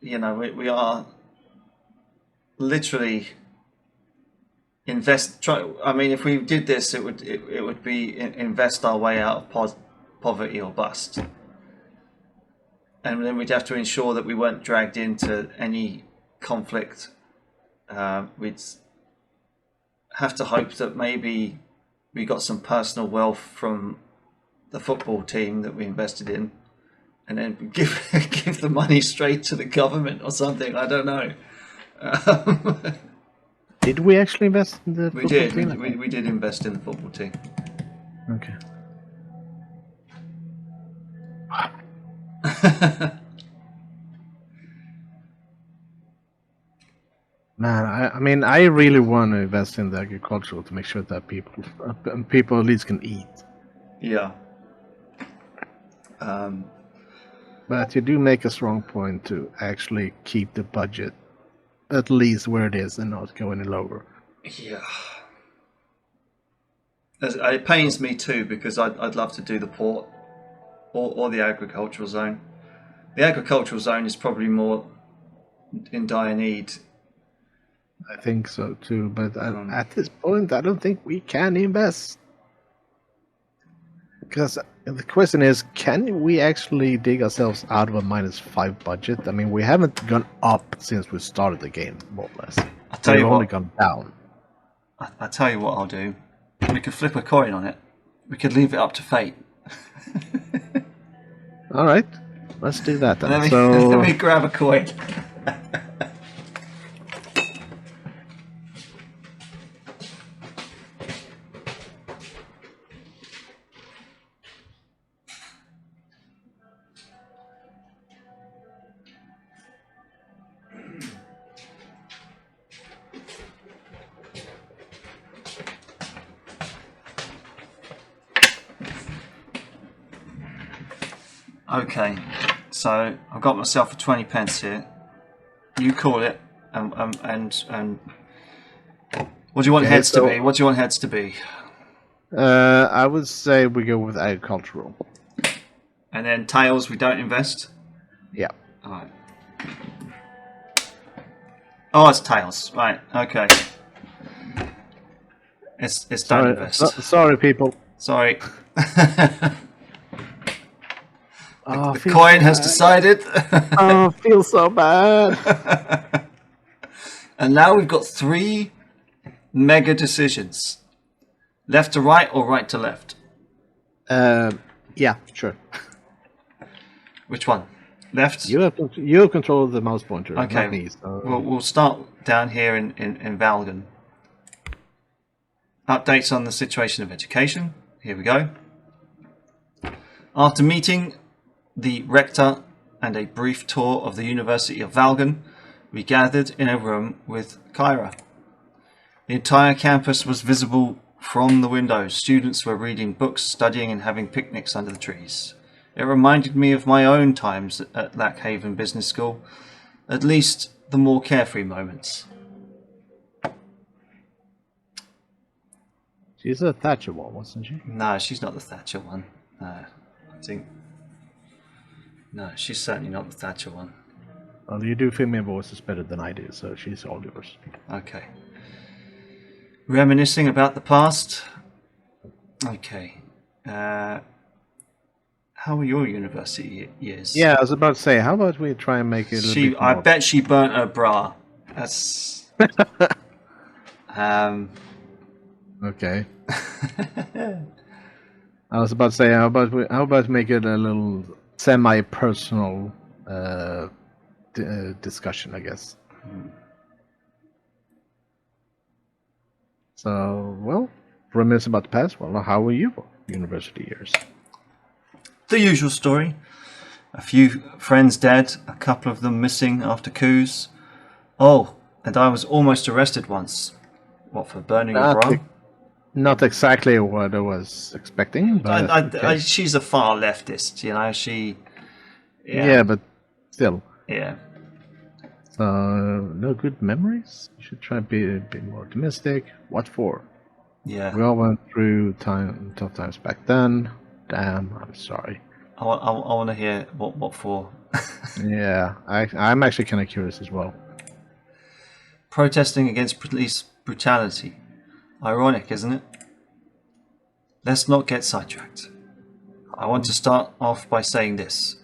we are literally if we did this, it would be invest our way out of poverty or bust, and then we'd have to ensure that we weren't dragged into any conflict. We'd have to hope that maybe we got some personal wealth from the football team that we invested in, and then give the money straight to the government or something. I don't know. Did we actually invest in the We football did. team? We did invest in the football team. Okay. Man, I mean, I really want to invest in the agricultural to make sure that people at least can eat. Yeah. But you do make a strong point to actually keep the budget at least where it is and not go any lower. Yeah. It pains me too because I'd love to do the port or the agricultural zone. The agricultural zone is probably more in dire need. I think so too, but at this point, I don't think we can invest. Because the question is, can we actually dig ourselves out of a -5 budget? I mean, we haven't gone up since we started the game, more or less. We've only gone down. I'll tell you what I'll do. We could flip a coin on it. We could leave it up to fate. All right, let's do that then. Let me grab a coin. Okay, so I've got myself a 20 pence here. You call it, and what do you want heads to be? What do you want heads to be? I would say we go with agricultural. And then tails, we don't invest? Yeah. Alright. Oh, it's tails. Right, okay. It's don't invest. Sorry, people. Sorry. The Oh, coin has decided. Oh, I feel so bad. And now we've got 3 mega decisions. Left to right or right to left? Yeah, sure. Which one? Left? You have control of the mouse pointer, okay. Not me, so. We'll start down here in Valgan. Updates on the situation of education. Here we go. After meeting the rector and a brief tour of the University of Valgan, we gathered in a room with Kyra. The entire campus was visible from the windows. Students were reading books, studying and having picnics under the trees. It reminded me of my own times at Lackhaven Business School, at least the more carefree moments. She's a Thatcher one, wasn't she? No, she's not the Thatcher one. No, No, she's certainly not the Thatcher one. Well, you do female voices better than I do, so she's all yours. Okay. Reminiscing about the past. Okay. How were your university years? Yeah, I was about to say, how about we try and make it a little bit I more... bet she burnt her bra. That's Okay. I was about to say, how about make it a little semi-personal discussion, I guess. So, well, reminisce about the past. Well, how were your university years? the usual story. A few friends dead, a couple of them missing after coups. Oh, and I was almost arrested once. What, for burning a bra? Not exactly what I was expecting, but okay. She's a far leftist, you know. She, yeah, but still. Yeah. So, no good memories? You should try to be a bit more optimistic. What for? Yeah. We all went through tough times back then. Damn, I'm sorry. I want to hear what for. Yeah, I'm actually kind of curious as well. Protesting against police brutality. Ironic, isn't it? Let's not get sidetracked. I want to start off by saying this.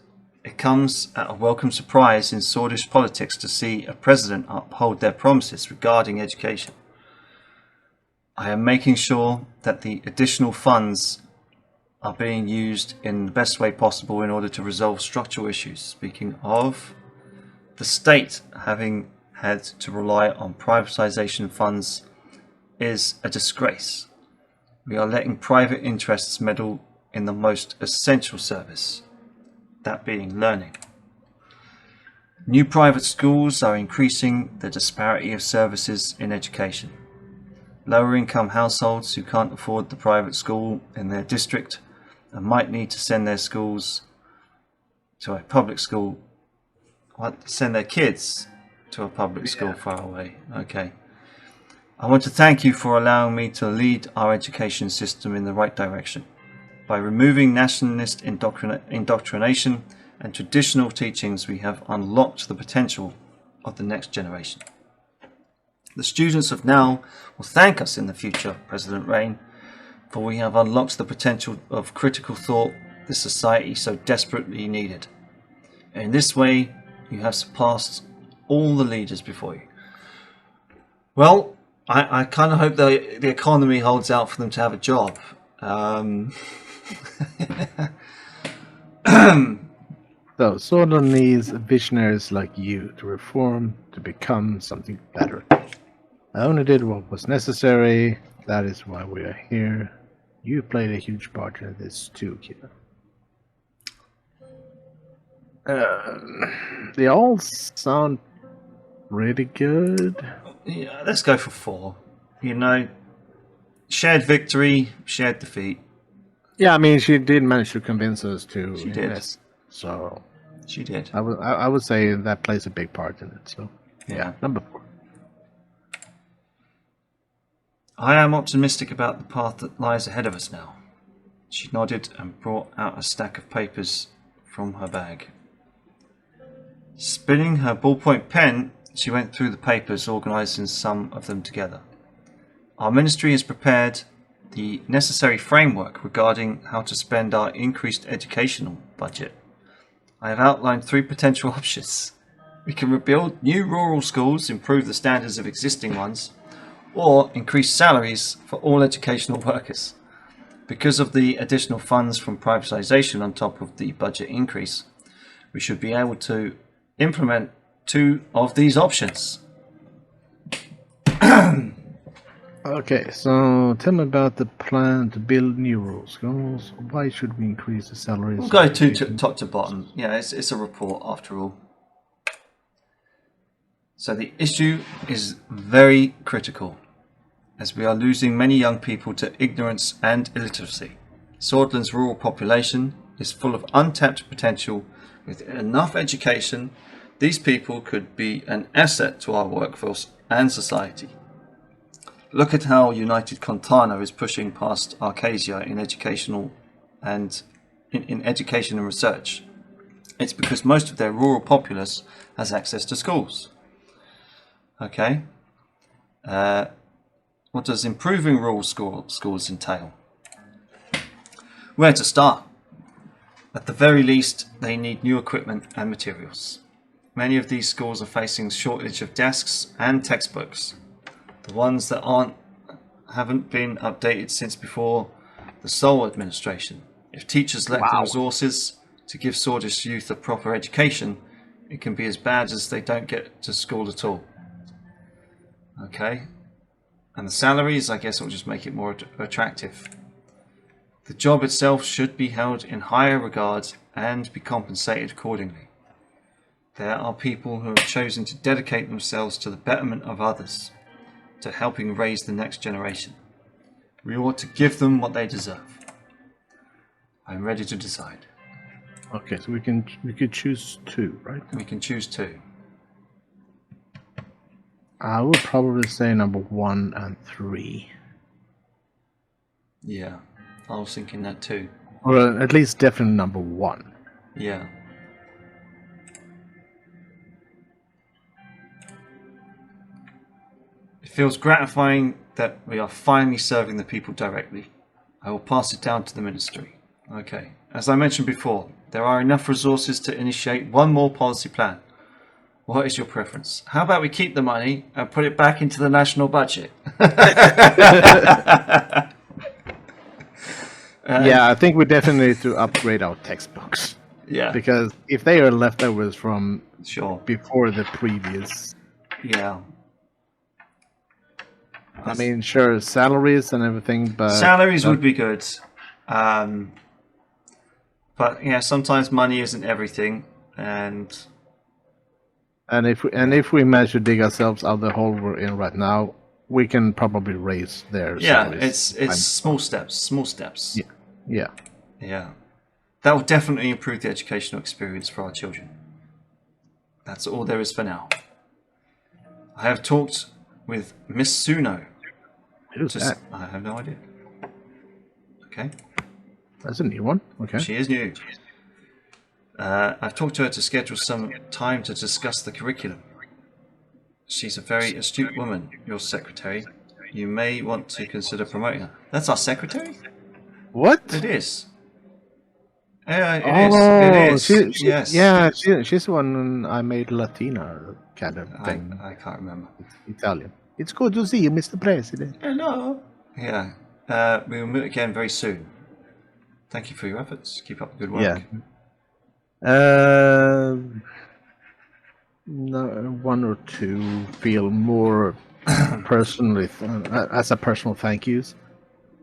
It comes at a welcome surprise in Swedish politics to see a president uphold their promises regarding education. I am making sure that the additional funds are being used in the best way possible in order to resolve structural issues. Speaking of the state having had to rely on privatization funds is a disgrace. We are letting private interests meddle in the most essential service, that being learning. New private schools are increasing the disparity of services in education. Lower income households who can't afford the private school in their district and might need to send their schools to a public school, send their kids to a public school far away. Okay. I want to thank you for allowing me to lead our education system in the right direction. By removing nationalist indoctrination and traditional teachings, we have unlocked the potential of the next generation. The students of now will thank us in the future, President Rain, for we have unlocked the potential of critical thought this society so desperately needed. In this way, you have surpassed all the leaders before you. Well, I kind of hope the economy holds out for them to have a job. So, Sweden needs visionaries like you to reform, to become something better. I only did what was necessary. That is why we are here. You played a huge part in this too, kid. They all sound really good. Yeah, let's go for 4. You know, shared victory, shared defeat. Yeah, I mean, she did manage to convince us to She did. invest. So She did. I would say that plays a big part in it. So Yeah. number 4. I am optimistic about the path that lies ahead of us now. She nodded and brought out a stack of papers from her bag. Spinning her ballpoint pen, she went through the papers, organising some of them together. Our ministry has prepared the necessary framework regarding how to spend our increased educational budget. I have outlined 3 potential options. We can rebuild new rural schools, improve the standards of existing ones, or increase salaries for all educational workers. Because of the additional funds from privatisation on top of the budget increase, we should be able to implement 2 of these options. Okay, so tell me about the plan to build new rural schools. Why should we increase the salaries? We'll go to top to bottom. Yeah, it's a report after all. So the issue is very critical, as we are losing many young people to ignorance and illiteracy. Swordland's rural population is full of untapped potential. With enough education, these people could be an asset to our workforce and society. Look at how United Contana is pushing past Arcasia in educational and in education and research. It's because most of their rural populace has access to schools. Okay. What does improving rural schools entail? Where to start? At the very least, they need new equipment and materials. Many of these schools are facing shortage of desks and textbooks. The ones that haven't been updated since before the Sol administration. If teachers lack the resources to give Swordish youth a proper education, it can be as bad as they don't get to school at all. Okay. And the salaries, I guess, will just make it more attractive. The job itself should be held in higher regard and be compensated accordingly. There are people who have chosen to dedicate themselves to the betterment of others, to helping raise the next generation. We ought to give them what they deserve. I'm ready to decide. Okay, so we could choose 2, right? We can choose 2. I would probably say number 1 and 3. Yeah, I was thinking that too. Or at least definitely number 1. Yeah. It feels gratifying that we are finally serving the people directly. I will pass it down to the ministry. Okay. As I mentioned before, there are enough resources to initiate one more policy plan. What is your preference? How about we keep the money and put it back into the national budget? Yeah, I think we definitely need to upgrade our textbooks. Yeah. Because if they are leftovers from Sure. before the previous... Yeah. I mean, sure, salaries and everything, but... Salaries would be good. But, yeah, sometimes money isn't everything. And if we manage to dig ourselves out of the hole we're in right now, we can probably raise their salaries. It's small steps. Yeah. That will definitely improve the educational experience for our children. That's all there is for now. I have talked with Miss Suno. Who's that? I have no idea. Okay. That's a new one. Okay. She is new. I've talked to her to schedule some time to discuss the curriculum. She's a very astute woman, your secretary. You may want to consider promoting her. That's our secretary? What? It is. Yeah, it is. Yes. Yeah, she's the one I made Latina kind of thing. I can't remember. Italian. It's good to see you, Mr. President. Hello. Yeah. We will meet again very soon. Thank you for your efforts. Keep up the good work. Yeah. No, 1 or 2 feel more personally as a personal thank yous.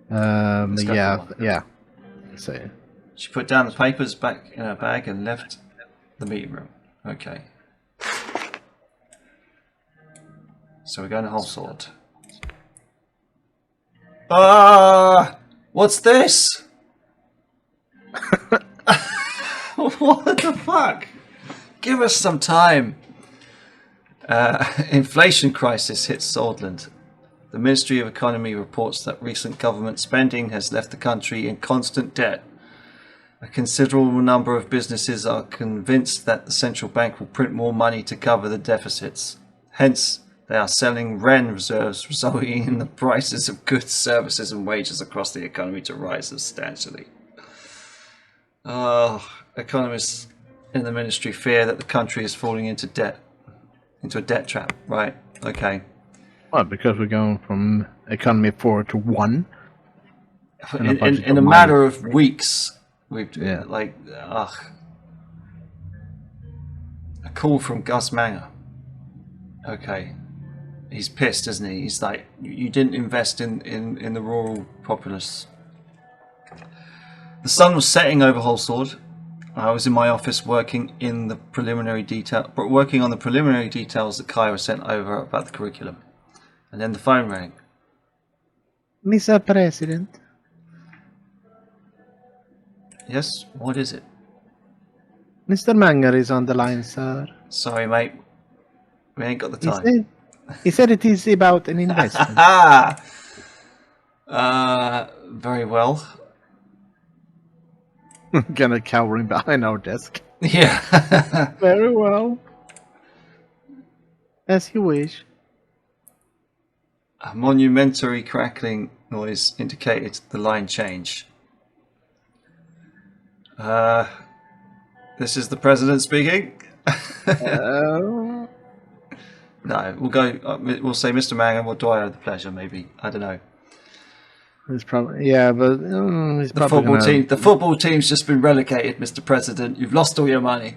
Yeah. So she put down the papers back in her bag and left the meeting room. Okay. So we're going to Holsword. What's this? What the fuck? Give us some time. Inflation crisis hits Swordland. The Ministry of Economy reports that recent government spending has left the country in constant debt. A considerable number of businesses are convinced that the central bank will print more money to cover the deficits. Hence, they are selling Ren reserves, resulting in the prices of goods, services and wages across the economy to rise substantially. Economists in the ministry fear that the country is falling into a debt trap. Right, okay. Well, because we're going from economy 4 to 1. In a matter of weeks, we've a call from Gus Manger. Okay. He's pissed, isn't he? He's like, you didn't invest in the rural populace. The sun was setting over Holsword. I was in my office working on the preliminary details that Kyra sent over about the curriculum. And then the phone rang. Mr. President. Yes, what is it? Mr. Manger is on the line, sir. Sorry, mate. We ain't got the time. He said it is about an investment. Very well. Kind of cowering behind our desk. Yeah. Very well. As you wish. A monumentary crackling noise indicated the line change. This is the president speaking. Uh, No, we'll go. We'll say Mr. Mangan. What do I owe the pleasure? Maybe, I don't know. He's probably but he's The probably football gonna, team. The football team's just been relegated, Mr. President. You've lost all your money.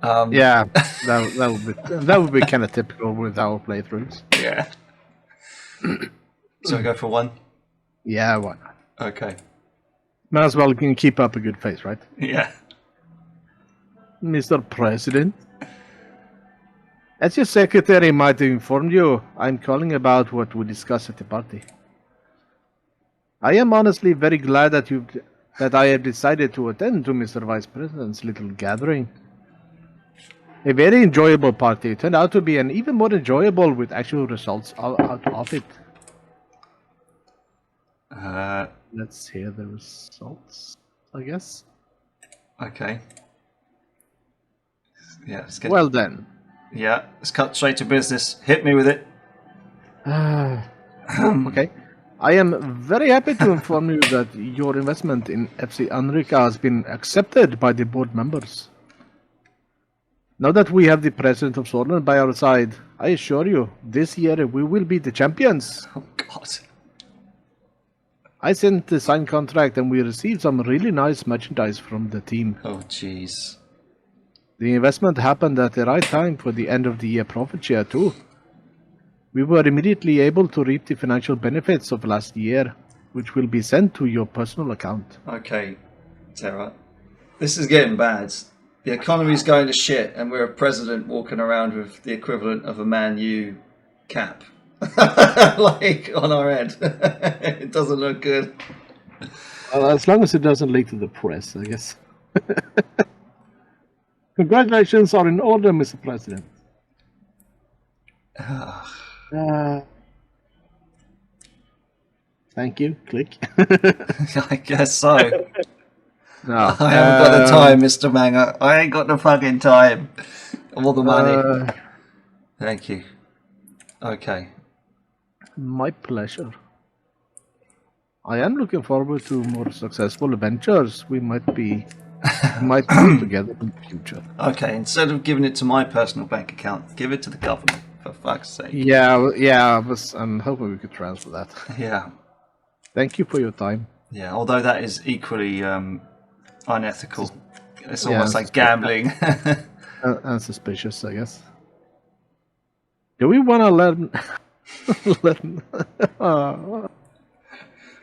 Yeah, that would be kind of typical with our playthroughs. Yeah. So we go for one. Yeah, why not? Okay. Might as well can keep up a good face, right? Yeah. Mr. President. As your secretary might have informed you, I'm calling about what we discussed at the party. I am honestly very glad that I have decided to attend to Mr. Vice President's little gathering. A very enjoyable party. It turned out to be an even more enjoyable with actual results out of it. Let's hear the results, I guess. Okay. Yeah. Let's get, Well then. yeah. Let's cut straight to business. Hit me with it. Okay. I am very happy to inform you that your investment in FC Anrika has been accepted by the board members. Now that we have the president of Swordsland by our side, I assure you, this year we will be the champions. Oh God. I sent the signed contract and we received some really nice merchandise from the team. Oh jeez. The investment happened at the right time for the end of the year profit share too. We were immediately able to reap the financial benefits of last year, which will be sent to your personal account. Okay, Terra. This is getting bad. The economy's going to shit, and we're a president walking around with the equivalent of a Man U cap, like on our head. It doesn't look good. As long as it doesn't leak to the press, I guess. Congratulations are in order, Mr. President. Thank you. Click. I guess so. No, I haven't got the time, Mr. Manga. I ain't got the fucking time. All the money. Thank you. Okay. My pleasure. I am looking forward to more successful adventures we might do together in the future. Okay, instead of giving it to my personal bank account, give it to the government, for fuck's sake. Yeah, I'm hoping we could transfer that. Yeah. Thank you for your time. Yeah, although that is equally unethical. It's Yeah, almost like gambling. And suspicious, I guess. Do we want to let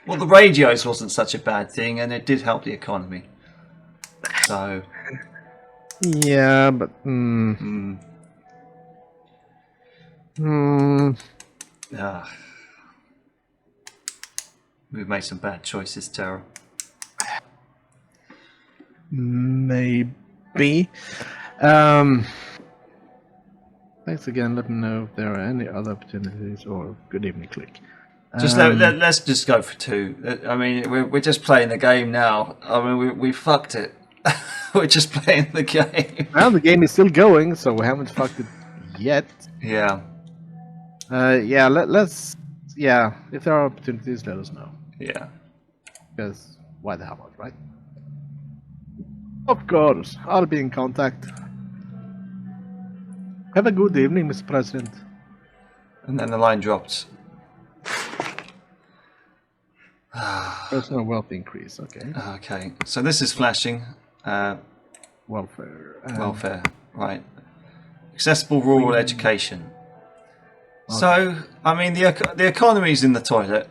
Well, the radios wasn't such a bad thing, and it did help the economy. So, yeah, but we've made some bad choices, Terra. maybe. Thanks again. Let me know if there are any other opportunities. Or good evening, click. Just let's just go for two. I mean, we're just playing the game now. I mean, we fucked it. We're just playing the game. Well, the game is still going, so we haven't fucked it yet. Yeah. Yeah. Let's. Yeah, if there are opportunities, let us know. Yeah. Because why the hell not, right? Of course, I'll be in contact. Have a good evening, Mr. President. And then the line dropped. Personal wealth increase, okay. Okay, so this is flashing. Welfare. Welfare, right. Accessible rural education. Okay. So, I mean, the economy's in the toilet.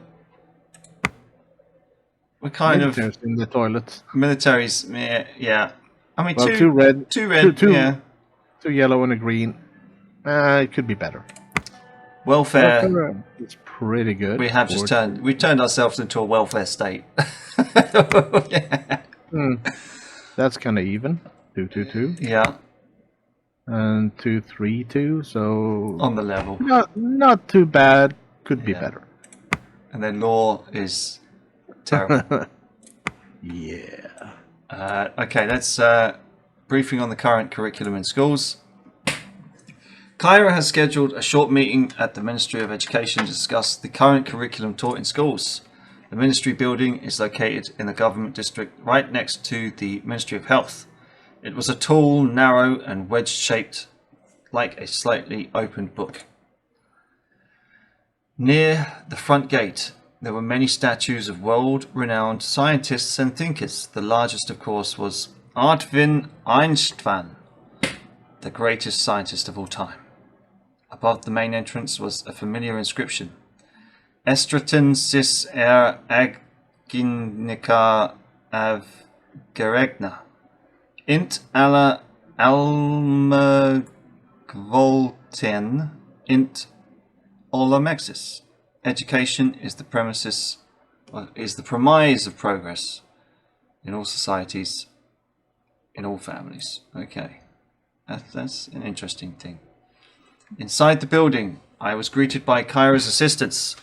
We're kind Military's in the toilet. military's, yeah. I mean, Well, two red, two red, yeah. two yellow and a green. It could be better. Welfare. Welfare is pretty good. We have just turned ourselves into a welfare state. Yeah. That's kind of even. 2-2-2 Yeah, and 2-3-2. So on the level. not too bad. Could be Yeah. better. And then law is terrible. Yeah. Okay, let's briefing on the current curriculum in schools. Kyra has scheduled a short meeting at the Ministry of Education to discuss the current curriculum taught in schools. The Ministry building is located in the government district right next to the Ministry of Health. It was a tall, narrow and wedge-shaped, like a slightly opened book. Near the front gate, there were many statues of world-renowned scientists and thinkers. The largest, of course, was Albert Einstein, the greatest scientist of all time. Above the main entrance was a familiar inscription. Estraten sis agginica avgeregna. Int alla almagvolten int olamexis. Education is the premise of progress in all societies, in all families. Okay, that's an interesting thing. Inside the building, I was greeted by Kyra's assistants.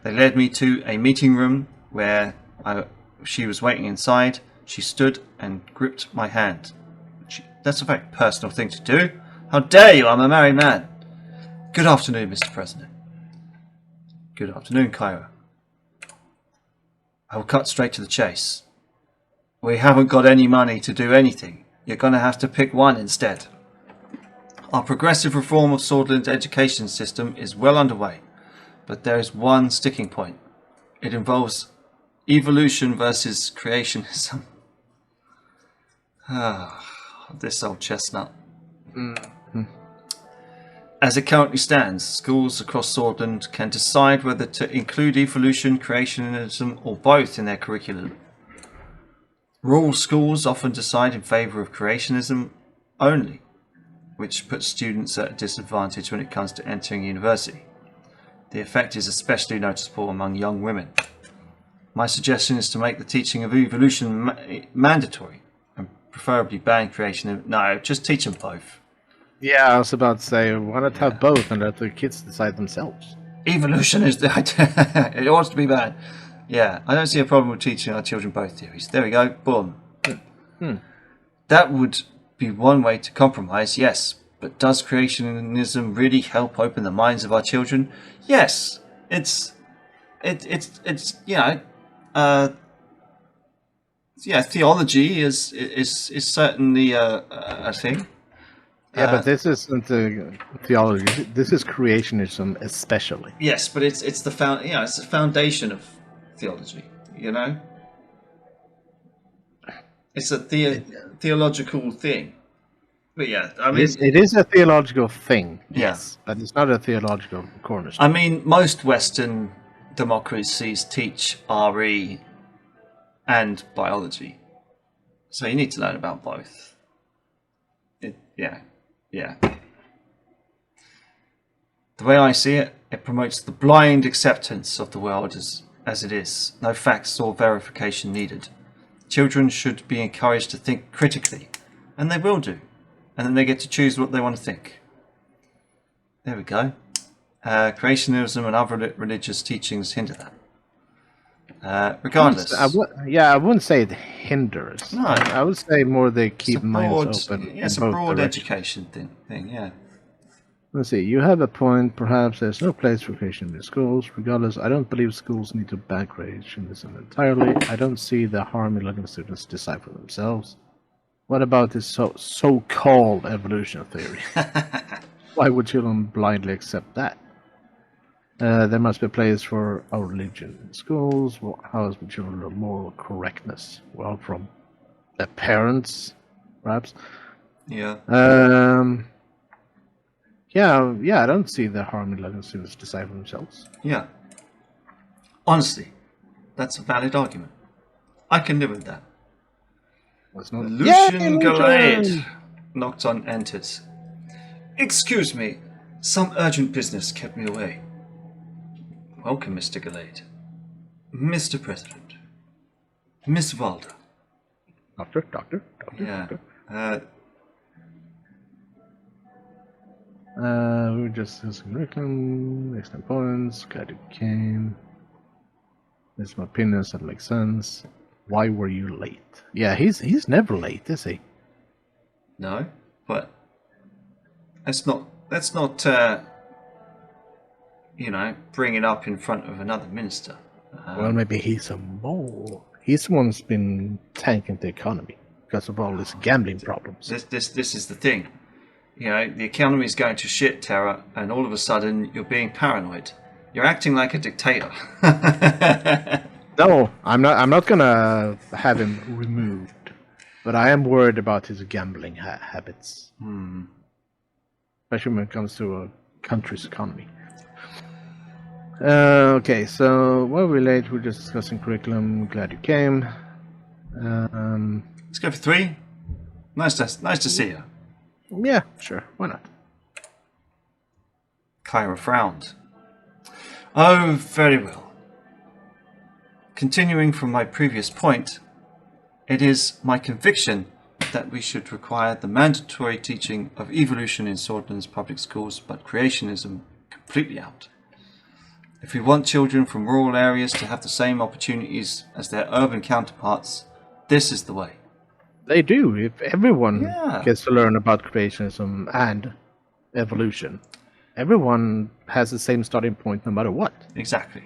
They led me to a meeting room where she was waiting inside. She stood and gripped my hand. That's a very personal thing to do. How dare you? I'm a married man. Good afternoon, Mr. President. Good afternoon, Kyra. I will cut straight to the chase. We haven't got any money to do anything. You're going to have to pick one instead. Our progressive reform of Swordland's education system is well underway, but there is one sticking point. It involves evolution versus creationism. This old chestnut. As it currently stands, schools across Swordland can decide whether to include evolution, creationism, or both in their curriculum. Rural schools often decide in favour of creationism only, which puts students at a disadvantage when it comes to entering university. The effect is especially noticeable among young women. My suggestion is to make the teaching of evolution mandatory, and preferably ban creationism. No, just teach them both. Yeah, I was about to say, why not have both and let the kids decide themselves? Evolution is the idea. It ought to be bad. Yeah, I don't see a problem with teaching our children both theories. There we go. Boom. That would be one way to compromise, yes. But does creationism really help open the minds of our children? Yes. It's theology is certainly a thing. Yeah, but this isn't theology. This is creationism, especially. Yes, but it's the it's the foundation of theology. You know, it's a theological thing. But yeah, I mean, it is a theological thing. Yeah. Yes, but it's not a theological cornerstone. I mean, most Western democracies teach RE and biology, so you need to learn about both. Yeah. The way I see it, it promotes the blind acceptance of the world as it is. No facts or verification needed. Children should be encouraged to think critically, and they will do. And then they get to choose what they want to think. There we go. Creationism and other religious teachings hinder that. Regardless. I wouldn't say it hinders. No. I would say more they keep minds open. Yeah, it's a broad education thing, yeah. Let's see, you have a point. Perhaps there's no place for creationism in schools. Regardless, I don't believe schools need to ban creationism entirely. I don't see the harm in letting students decide for themselves. What about this so-called evolution theory? Why would children blindly accept that? There must be a place for our religion in schools. How else would children learn moral correctness? Well, from their parents, perhaps. Yeah. Yeah, I don't see the harm in letting students decide for themselves. Yeah. Honestly, that's a valid argument. I can live with that. Lucian Gallade. Nocton enters. Excuse me, some urgent business kept me away. Welcome, Mr. Gallade. Mr. President. Miss Valda. Doctor. Yeah. We were just discussing curriculum, excellent points, glad you came. That's my opinions, that makes sense. Why were you late? Yeah, he's never late, is he? No, but let's not bring it up in front of another minister. Well, maybe he's a mole. He's the one who's been tanking the economy because of all his gambling problems. This is the thing. You know, the economy is going to shit, Terra, and all of a sudden you're being paranoid. You're acting like a dictator. No, I'm not. I'm not gonna have him removed, but I am worried about his gambling habits, especially when it comes to a country's economy. Okay, so while we're late, we're just discussing curriculum. Glad you came. Let's go for 3. Nice to see you. Yeah, sure. Why not? Kyra frowned. Oh, very well. Continuing from my previous point, it is my conviction that we should require the mandatory teaching of evolution in Swordland's public schools, but creationism completely out. If we want children from rural areas to have the same opportunities as their urban counterparts, this is the way. They do. If everyone Yeah. gets to learn about creationism and evolution, everyone has the same starting point no matter what. Exactly.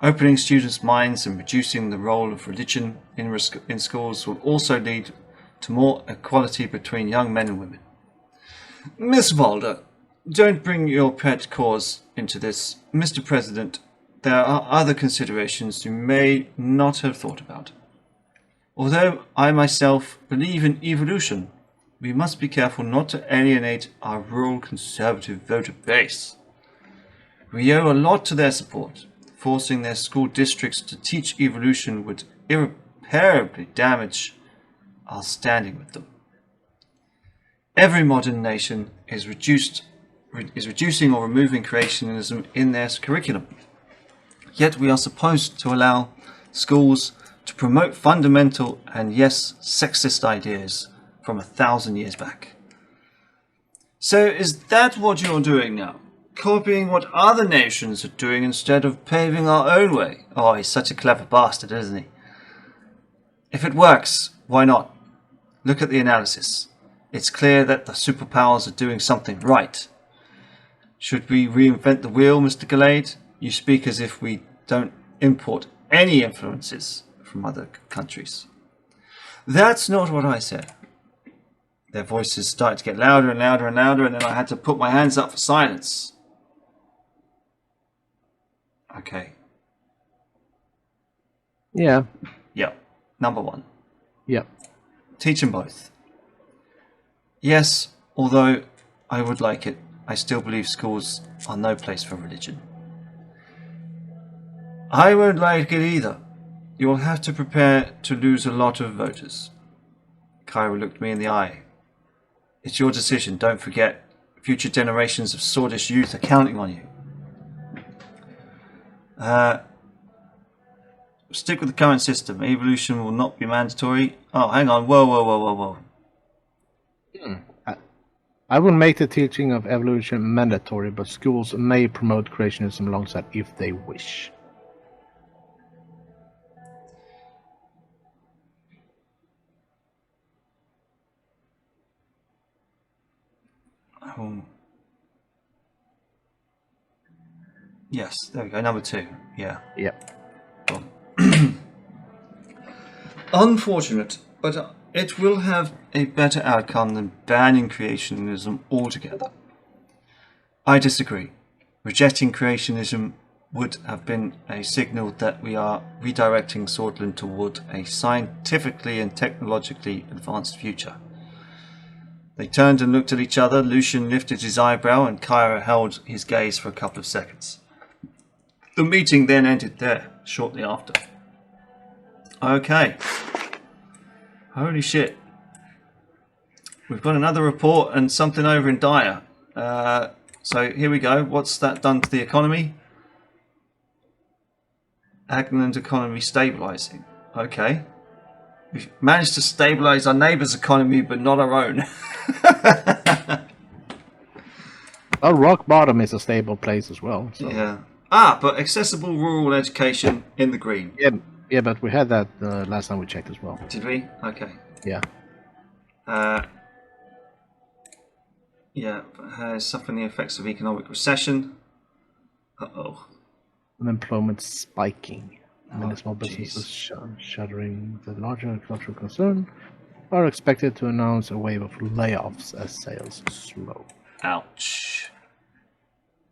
Opening students' minds and reducing the role of religion in schools will also lead to more equality between young men and women. Miss Mulder, don't bring your pet cause into this. Mr. President, there are other considerations you may not have thought about. Although I myself believe in evolution, we must be careful not to alienate our rural conservative voter base. We owe a lot to their support. Forcing their school districts to teach evolution would irreparably damage our standing with them. Every modern nation is reducing or removing creationism in their curriculum. Yet we are supposed to allow schools to promote fundamental and, yes, sexist ideas from 1,000 years back. So is that what you're doing now? Copying what other nations are doing instead of paving our own way? Oh, he's such a clever bastard, isn't he? If it works, why not? Look at the analysis. It's clear that the superpowers are doing something right. Should we reinvent the wheel, Mr. Gallade? You speak as if we don't import any influences from other countries. That's not what I said. Their voices started to get louder and louder and louder, and then I had to put my hands up for silence. Okay. Yeah. Yep. Number 1. Yep. Teach them both. Yes, although I would like it, I still believe schools are no place for religion. I won't like it either. You will have to prepare to lose a lot of voters. Kyra looked me in the eye. It's your decision, don't forget. Future generations of Swordish youth are counting on you. Stick with the current system. Evolution will not be mandatory. Oh, hang on. Whoa. I will make the teaching of evolution mandatory, but schools may promote creationism alongside if they wish. Oh. Yes, there we go. Number 2. Yeah. Yep. Unfortunate, but it will have a better outcome than banning creationism altogether. I disagree. Rejecting creationism would have been a signal that we are redirecting Swordland toward a scientifically and technologically advanced future. They turned and looked at each other. Lucian lifted his eyebrow and Kyra held his gaze for a couple of seconds. The meeting then ended there, shortly after. Okay. Holy shit. We've got another report and something over in Dyer. So here we go. What's that done to the economy? Agland economy stabilising. Okay. We've managed to stabilise our neighbour's economy, but not our own. Well, rock bottom is a stable place as well. So. Yeah. But accessible rural education in the green. Yeah, but we had that last time we checked as well. Did we? Okay. Yeah. Yeah, suffering the effects of economic recession. Uh-oh. unemployment spiking. Many Oh, small businesses jeez. shuttering. The larger cultural concern are expected to announce a wave of layoffs as sales slow. Ouch.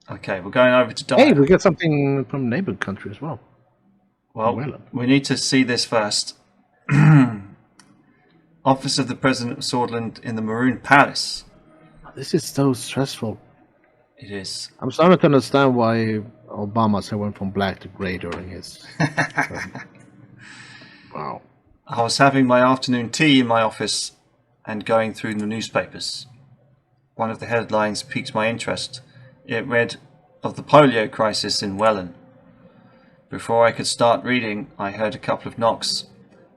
Okay, we're going over to Hey, Dire. we got something from neighboring country as well. Well, Well, we need to see this first. Office of the President of Swordland in the Maroon Palace. this is so stressful. It is. I'm starting to understand why Obama said went from black to gray during his term. Wow. I was having my afternoon tea in my office and going through the newspapers. One of the headlines piqued my interest. It read of the polio crisis in Welland. Before I could start reading, I heard a couple of knocks.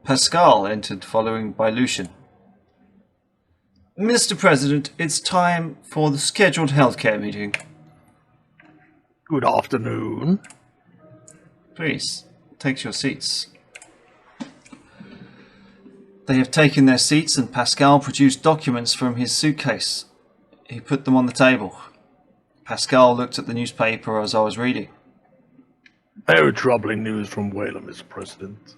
Pascal entered, following by Lucian. Mr. President, it's time for the scheduled healthcare meeting. Good afternoon. Please, take your seats. They have taken their seats and Pascal produced documents from his suitcase. He put them on the table. Pascal looked at the newspaper as I was reading. Very troubling news from Whalum, Mr. President.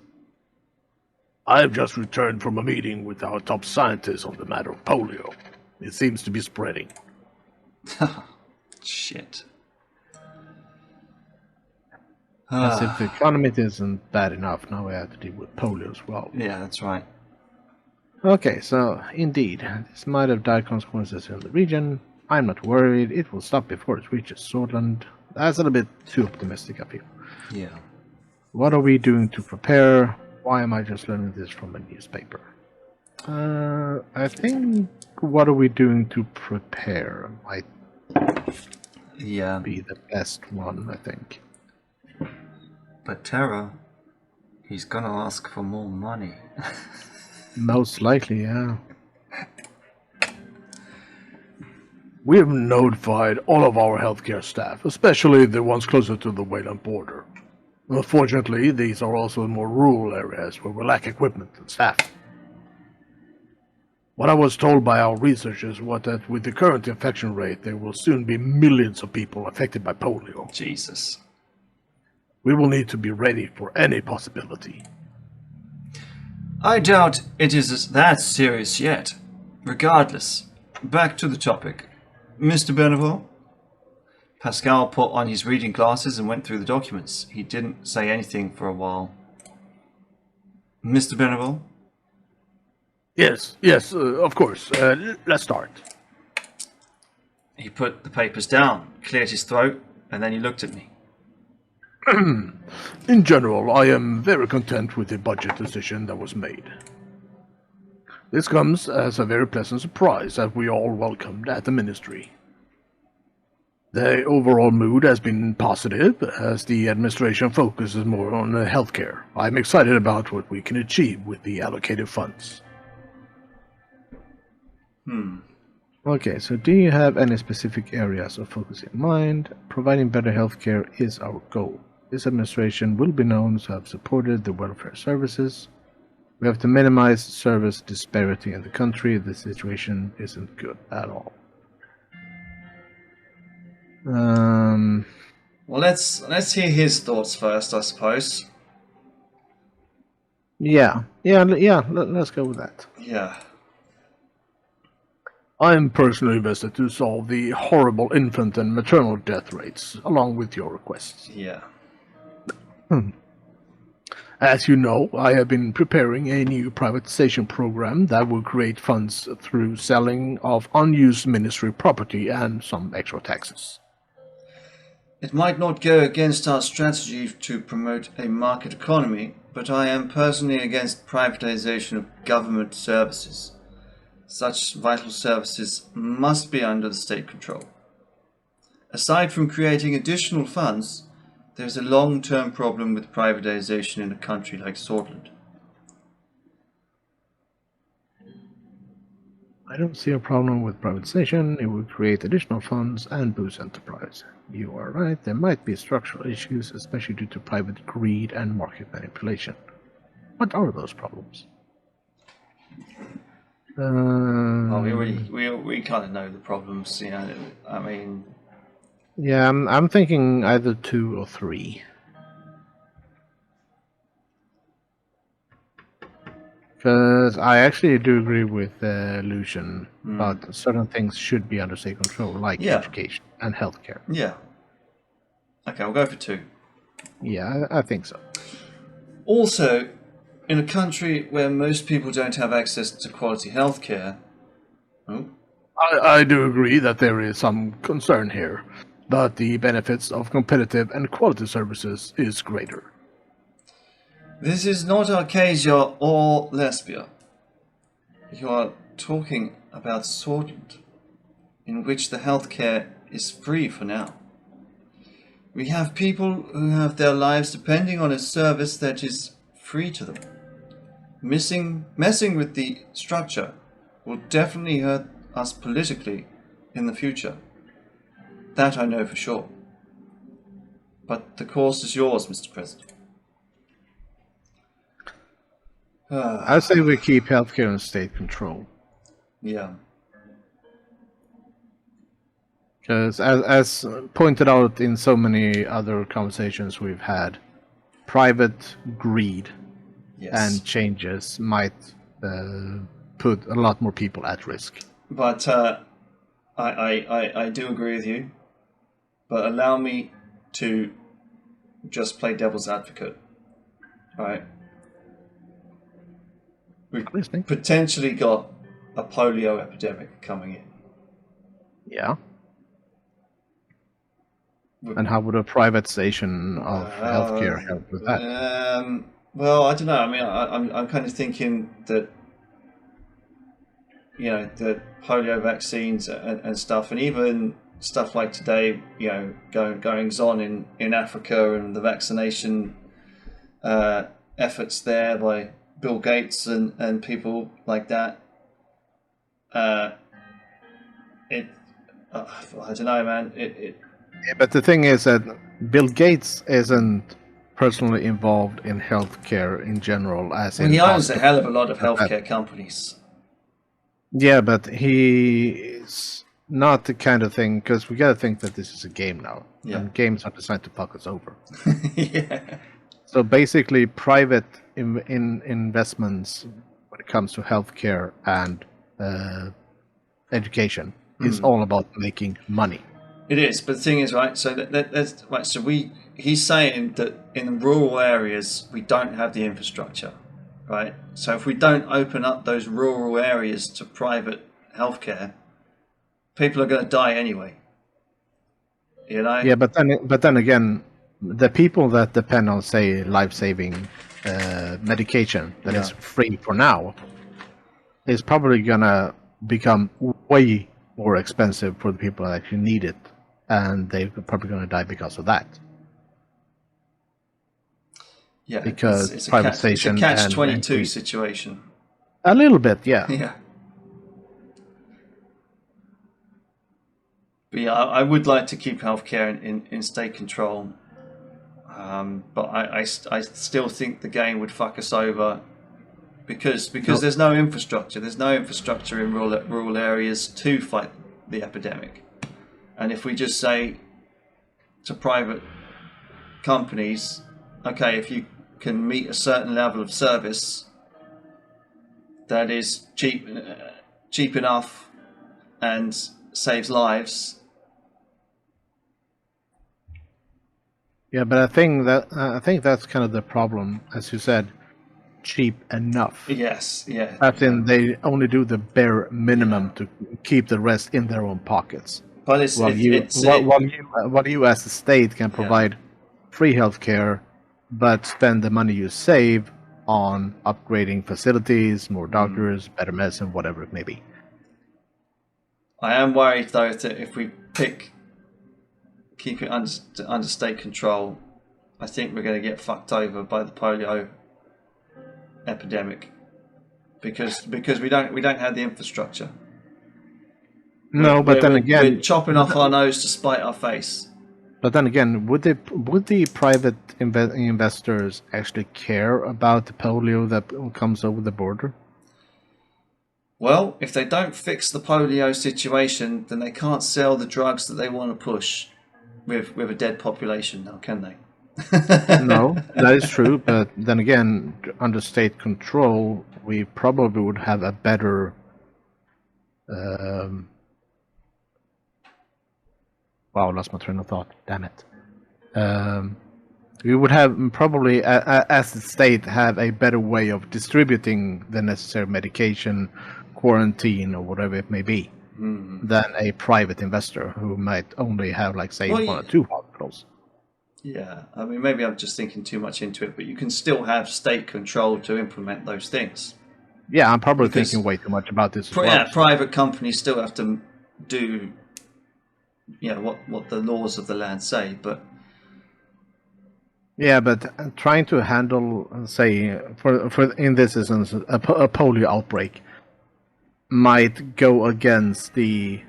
I have just returned from a meeting with our top scientists on the matter of polio. It seems to be spreading. Shit. As if the economy isn't bad enough, now we have to deal with polio as well. Yeah, that's right. Okay, so indeed, this might have dire consequences in the region. I'm not worried. It will stop before it reaches Swordland. That's a little bit too optimistic, I feel. Yeah. What are we doing to prepare? Why am I just learning this from a newspaper? I think what are we doing to prepare might Yeah. be the best one, I think. But Terra, he's gonna ask for more money. Most likely, yeah. We have notified all of our healthcare staff, especially the ones closer to the Wayland border. Unfortunately, these are also in more rural areas where we lack equipment and staff. What I was told by our researchers was that with the current infection rate, there will soon be millions of people affected by polio. Jesus. We will need to be ready for any possibility. I doubt it is that serious yet. Regardless, back to the topic. Mr. Berneval? Pascal put on his reading glasses and went through the documents. He didn't say anything for a while. Mr. Berneval? Yes, of course. Let's start. He put the papers down, cleared his throat, and then he looked at me. In general, I am very content with the budget decision that was made. This comes as a very pleasant surprise that we all welcomed at the ministry. The overall mood has been positive as the administration focuses more on healthcare. I'm excited about what we can achieve with the allocated funds. Okay, so do you have any specific areas of focus in mind? Providing better healthcare is our goal. This administration will be known to have supported the welfare services. We have to minimize service disparity in the country. The situation isn't good at all. Well, let's hear his thoughts first, I suppose. Yeah. Let's go with that. Yeah. I am personally invested to solve the horrible infant and maternal death rates, along with your requests. Yeah. As you know, I have been preparing a new privatization program that will create funds through selling of unused ministry property and some extra taxes. It might not go against our strategy to promote a market economy, but I am personally against privatization of government services. Such vital services must be under the state control. Aside from creating additional funds, there is a long-term problem with privatization in a country like Swordland. I don't see a problem with privatization. It will create additional funds and boost enterprise. You are right, there might be structural issues, especially due to private greed and market manipulation. What are those problems? Well, we kind of know the problems, you know. I mean, yeah, I'm thinking either 2 or 3. Because I actually do agree with Lucian, but certain things should be under state control, like Yeah. education and healthcare. Yeah. Okay, we'll go for 2. Yeah, I think so. Also, in a country where most people don't have access to quality healthcare. Oh, I do agree that there is some concern here, but the benefits of competitive and quality services is greater. this is not Arcasia or Lesbia. You are talking about Swordland, in which the healthcare is free for now. We have people who have their lives depending on a service that is free to them. Messing with the structure will definitely hurt us politically in the future. That I know for sure. But the course is yours, Mr. President. I say we keep healthcare in state control. Yeah. Because, as pointed out in so many other conversations we've had, private greed Yes. and changes might put a lot more people at risk. But I do agree with you. But allow me to just play devil's advocate. Right? We've Listening. potentially got a polio epidemic coming in. Yeah. And how would a privatization of healthcare help with that? Well, I don't know. I mean, I'm kind of thinking that, you know, the polio vaccines and stuff, and even stuff like today, you know, goings on in Africa and the vaccination efforts there by Bill Gates and people like that. I don't know, man. Yeah, but the thing is that Bill Gates isn't personally involved in healthcare in general, as in he owns a hospitals. hell of a lot of healthcare companies. Yeah, but he's not the kind of thing, because we gotta think that this is a game now, and games are designed to fuck us over. Yeah. So basically, private investments when it comes to healthcare and education is all about making money. It is, but the thing is, right? So that's right. So he's saying that in rural areas we don't have the infrastructure, right? So if we don't open up those rural areas to private healthcare, people are going to die anyway. You know? Yeah, but then again, the people that depend on, say, life-saving medication that is free for now is probably gonna become way more expensive for the people that actually need it, and they're probably gonna die because of that. Yeah, because it's privatization a catch-22 situation. A little bit, yeah. Yeah. But yeah, I would like to keep healthcare in state control. But I still think the game would fuck us over because there's no infrastructure. There's no infrastructure in rural areas to fight the epidemic. And if we just say to private companies, okay, if you can meet a certain level of service that is cheap enough and saves lives. Yeah, but I think that's kind of the problem, as you said, cheap enough. Yes, yeah. As in, they only do the bare minimum to keep the rest in their own pockets. But while you as the state can provide free healthcare, but spend the money you save on upgrading facilities, more doctors, better medicine, whatever it may be. I am worried though that if we keep it under state control, I think we're going to get fucked over by the polio epidemic because we don't have the infrastructure. No, but then again, we're chopping off our nose to spite our face. But then again, would the private investors actually care about the polio that comes over the border? Well, if they don't fix the polio situation, then they can't sell the drugs that they want to push with a dead population now, can they? No, that is true, but then again, under state control, we probably would have a better. Wow, I lost my train of thought. Damn it. We would have probably, as the state, have a better way of distributing the necessary medication, quarantine, or whatever it may be, than a private investor who might only have, like, say, Well, one or two hospitals. Yeah, I mean, maybe I'm just thinking too much into it, but you can still have state control to implement those things. Yeah, I'm probably Because thinking way too much about this as well. Yeah, private companies still have to do, what the laws of the land say, but Yeah, but trying to handle, say, for in this instance, a polio outbreak might go against the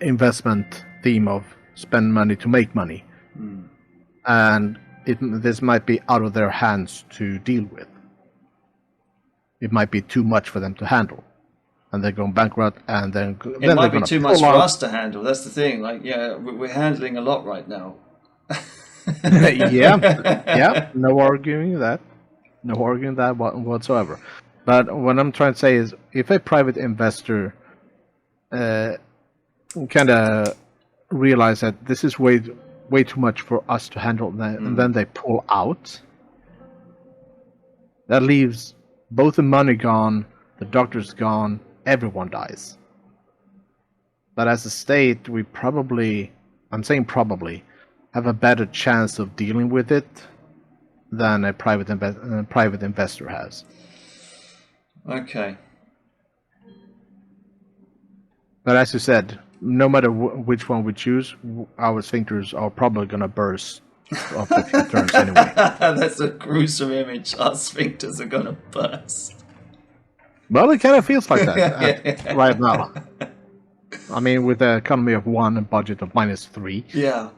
investment theme of spend money to make money, and this might be out of their hands to deal with. It might be too much for them to handle, and they're going bankrupt, and then it might be too much for us to handle. That's the thing. Like, yeah, we're handling a lot right now. yeah, no arguing that whatsoever. But what I'm trying to say is, if a private investor kind of realize that this is way too much for us to handle, and then they pull out, that leaves both the money gone, the doctors gone, everyone dies. But as a state, we probably, I'm saying probably, have a better chance of dealing with it than a private investor has. Okay. But as you said, no matter which one we choose, our sphincters are probably going to burst after a few turns anyway. That's a gruesome image. Our sphincters are going to burst. Well, it kind of feels like that right now. I mean, with an economy of 1 and budget of -3. Yeah.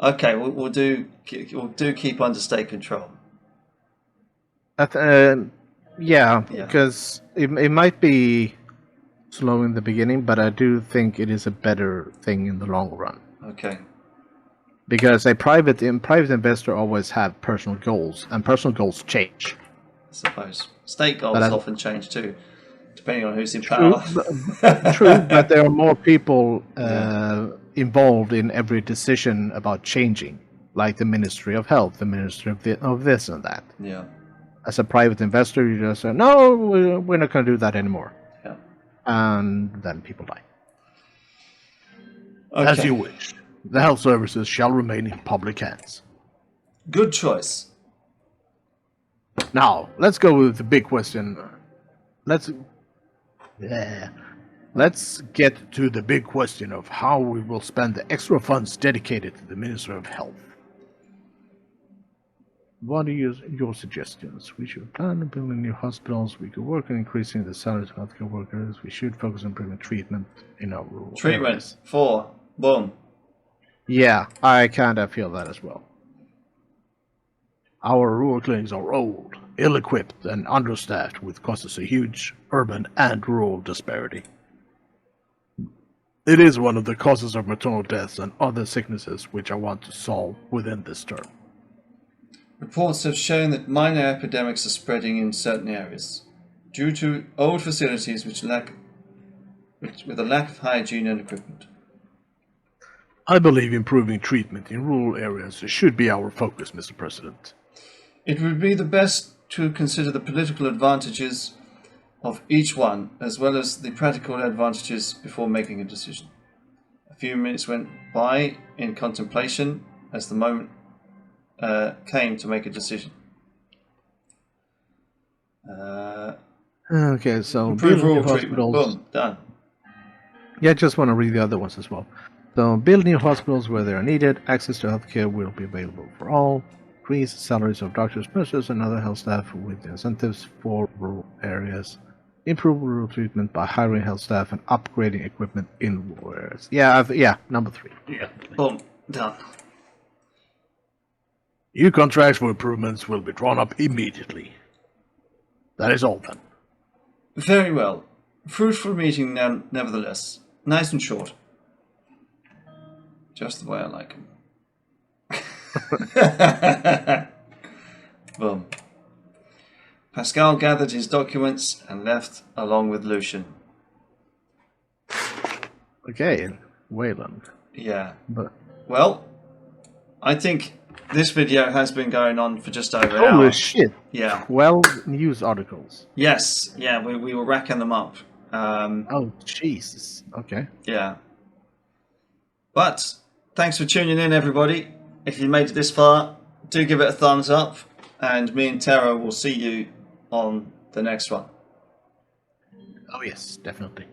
Okay, we'll do keep under state control. Yeah, because it might be slow in the beginning, but I do think it is a better thing in the long run. Okay. Because a private investor always have personal goals, and personal goals change. I suppose state goals often change too, depending on who's in power. True, but there are more people involved in every decision about changing, like the Ministry of Health, the Ministry of this and that. Yeah. As a private investor, you just say, no, we're not going to do that anymore. Yeah. And then people die. Okay. As you wish. The health services shall remain in public hands. Good choice. Now, let's go with the big question. Let's get to the big question of how we will spend the extra funds dedicated to the Ministry of Health. What are your suggestions? We should plan on building new hospitals. We could work on increasing the salaries of healthcare workers. We should focus on improving treatment in our rural areas. 4. Boom. Yeah, I kind of feel that as well. Our rural clinics are old, ill-equipped, and understaffed, which causes a huge urban and rural disparity. It is one of the causes of maternal deaths and other sicknesses which I want to solve within this term. Reports have shown that minor epidemics are spreading in certain areas due to old facilities with a lack of hygiene and equipment. I believe improving treatment in rural areas should be our focus, Mr. President. It would be the best to consider the political advantages of each one, as well as the practical advantages before making a decision. A few minutes went by in contemplation as the moment came to make a decision. Okay, so Improve rural treatment. hospitals. Boom, done. Yeah, I just want to read the other ones as well. So, build new hospitals where they are needed. Access to healthcare will be available for all. Increase salaries of doctors, nurses, and other health staff with incentives for rural areas. Improve rural treatment by hiring health staff and upgrading equipment in rural areas. Yeah, number 3. Yeah. Boom, done. New contracts for improvements will be drawn up immediately. That is all then. Very well. Fruitful meeting nevertheless. Nice and short. Just the way I like them. Boom. Pascal gathered his documents and left along with Lucian. Okay, Wayland. Yeah. But Well, I think this video has been going on for just over an holy hour. shit! Yeah. 12 news articles. Yes. Yeah, we were racking them up. Oh Jesus. Okay. Yeah. But thanks for tuning in, everybody. If you made it this far, do give it a thumbs up. And me and Terra will see you on the next one. Oh yes, definitely.